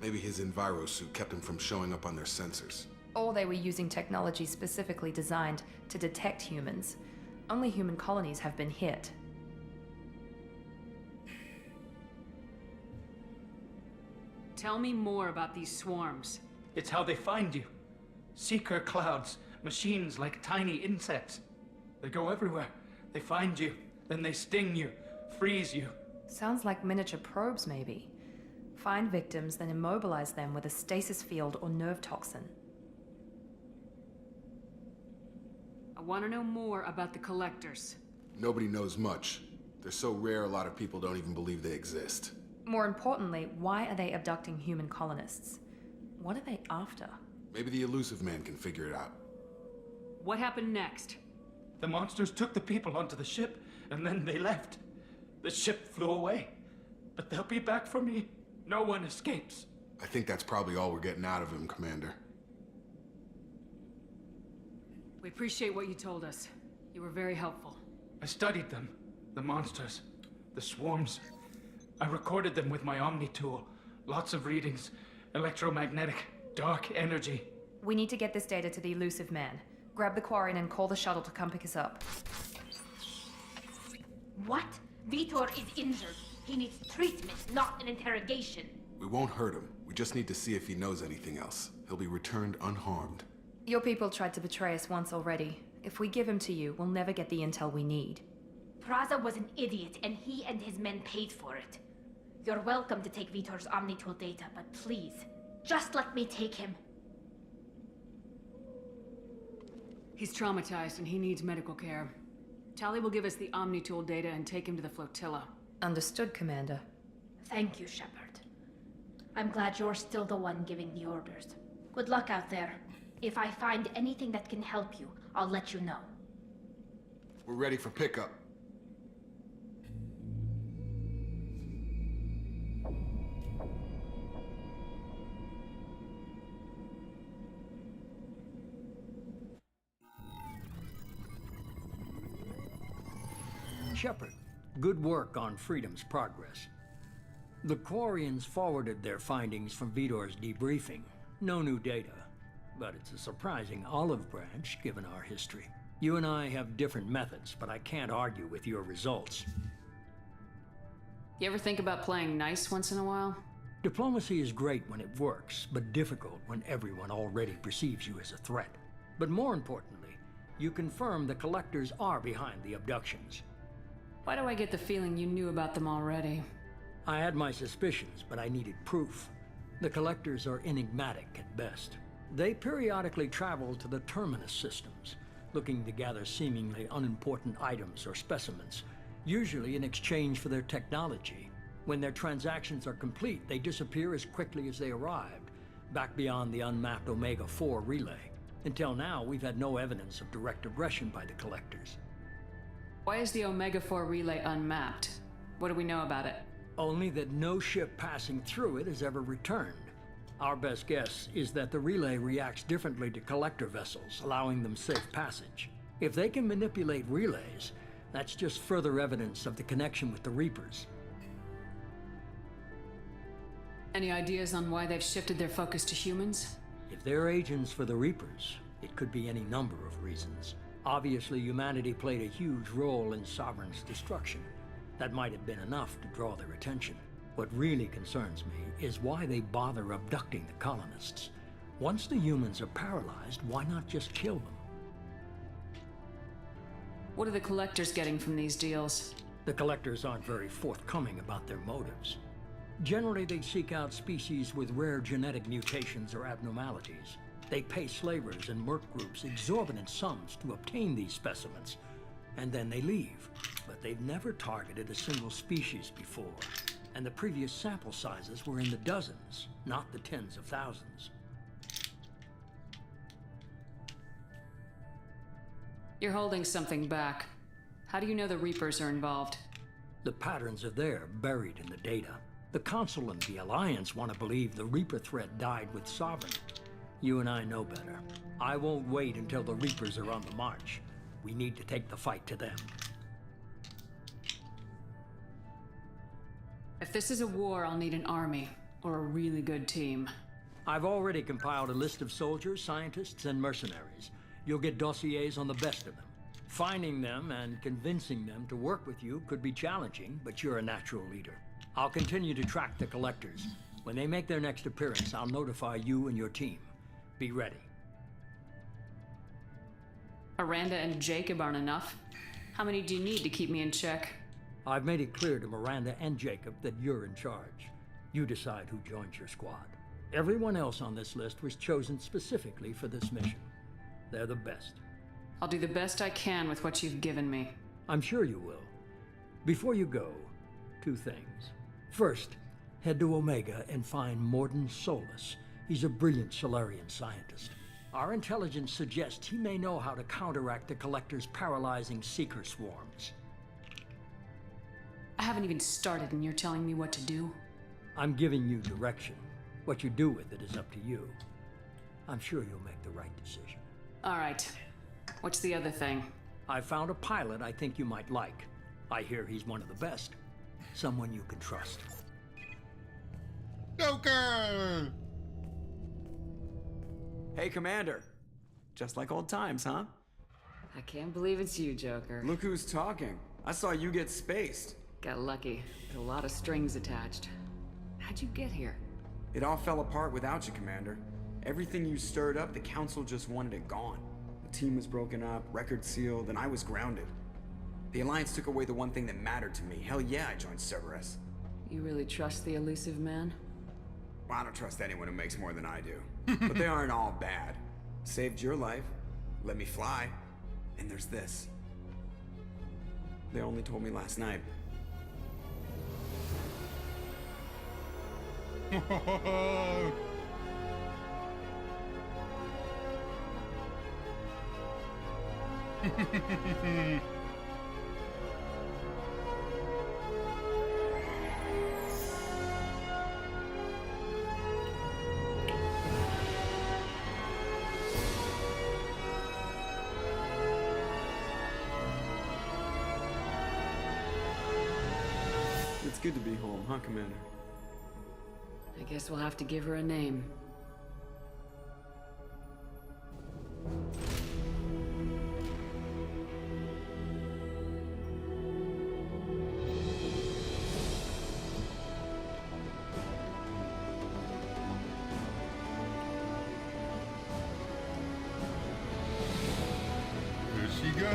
Maybe his envirosuit kept him from showing up on their sensors. Or they were using technology specifically designed to detect humans. Only human colonies have been hit. Tell me more about these swarms. It's how they find you. Seeker clouds, machines like tiny insects. They go everywhere. They find you, then they sting you, freeze you. Sounds like miniature probes, maybe. Find victims, then immobilize them with a stasis field or nerve toxin. I want to know more about the Collectors. Nobody knows much. They're so rare, a lot of people don't even believe they exist. More importantly, why are they abducting human colonists? What are they after? Maybe the elusive man can figure it out. What happened next? The monsters took the people onto the ship, and then they left. The ship flew away. But they'll be back for me. No one escapes. I think that's probably all we're getting out of him, Commander. We appreciate what you told us. You were very helpful. I studied them. The monsters. The swarms. I recorded them with my Omni tool. Lots of readings. Electromagnetic. Dark energy. We need to get this data to the elusive man. Grab the Quarian and call the shuttle to come pick us up. What? Vitor is injured. He needs treatment, not an interrogation. We won't hurt him. We just need to see if he knows anything else. He'll be returned unharmed. Your people tried to betray us once already. If we give him to you, we'll never get the intel we need. Praza was an idiot, and he and his men paid for it. You're welcome to take Vitor's Omnitool data, but please, just let me take him. He's traumatized and he needs medical care. Tali will give us the Omnitool data and take him to the flotilla. Understood, Commander. Thank you, Shepard. I'm glad you're still the one giving the orders. Good luck out there. If I find anything that can help you, I'll let you know. We're ready for pickup. Shepard, good work on Freedom's progress. The Quarians forwarded their findings from Vitor's debriefing. No new data, but it's a surprising olive branch given our history. You and I have different methods, but I can't argue with your results. You ever think about playing nice once in a while? Diplomacy is great when it works, but difficult when everyone already perceives you as a threat. But more importantly, you confirm the Collectors are behind the abductions. Why do I get the feeling you knew about them already? I had my suspicions, but I needed proof. The Collectors are enigmatic at best. They periodically travel to the Terminus systems, looking to gather seemingly unimportant items or specimens, usually in exchange for their technology. When their transactions are complete, they disappear as quickly as they arrived, back beyond the unmapped Omega-4 relay. Until now, we've had no evidence of direct aggression by the Collectors. Why is the Omega-4 relay unmapped? What do we know about it? Only that no ship passing through it has ever returned. Our best guess is that the relay reacts differently to Collector vessels, allowing them safe passage. If they can manipulate relays, that's just further evidence of the connection with the Reapers. Any ideas on why they've shifted their focus to humans? If they're agents for the Reapers, it could be any number of reasons. Obviously, humanity played a huge role in Sovereign's destruction. That might have been enough to draw their attention. What really concerns me is why they bother abducting the colonists. Once the humans are paralyzed, why not just kill them? What are the Collectors getting from these deals? The Collectors aren't very forthcoming about their motives. Generally, they seek out species with rare genetic mutations or abnormalities. They pay slavers and merc groups exorbitant sums to obtain these specimens, and then they leave. But they've never targeted a single species before, and the previous sample sizes were in the dozens, not the tens of thousands. You're holding something back. How do you know the Reapers are involved? The patterns are there, buried in the data. The Council and the Alliance want to believe the Reaper threat died with Sovereign. You and I know better. I won't wait until the Reapers are on the march. We need to take the fight to them. If this is a war, I'll need an army, or a really good team. I've already compiled a list of soldiers, scientists, and mercenaries. You'll get dossiers on the best of them. Finding them and convincing them to work with you could be challenging, but you're a natural leader. I'll continue to track the Collectors. When they make their next appearance, I'll notify you and your team. Be ready. Miranda and Jacob aren't enough. How many do you need to keep me in check? I've made it clear to Miranda and Jacob that you're in charge. You decide who joins your squad. Everyone else on this list was chosen specifically for this mission. They're the best. I'll do the best I can with what you've given me. I'm sure you will. Before you go, 2 things. First, head to Omega and find Morden Solus. He's a brilliant Solarian scientist. Our intelligence suggests he may know how to counteract the Collector's paralyzing Seeker swarms. I haven't even started and you're telling me what to do? I'm giving you direction. What you do with it is up to you. I'm sure you'll make the right decision. All right. What's the other thing? I found a pilot I think you might like. I hear he's one of the best. Someone you can trust. Joker! Hey, Commander. Just like old times, huh? I can't believe it's you, Joker. Look who's talking. I saw you get spaced. Got lucky. With a lot of strings attached. How'd you get here? It all fell apart without you, Commander. Everything you stirred up, the Council just wanted it gone. The team was broken up, record sealed, and I was grounded. The Alliance took away the one thing that mattered to me. Hell yeah, I joined Cerberus. You really trust the elusive man? Well, I don't trust anyone who makes more than I do. But they aren't all bad. Saved your life, let me fly, and there's this. They only told me last night. It's good to be home, huh, Commander? I guess we'll have to give her a name. Here she goes.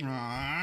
Aww.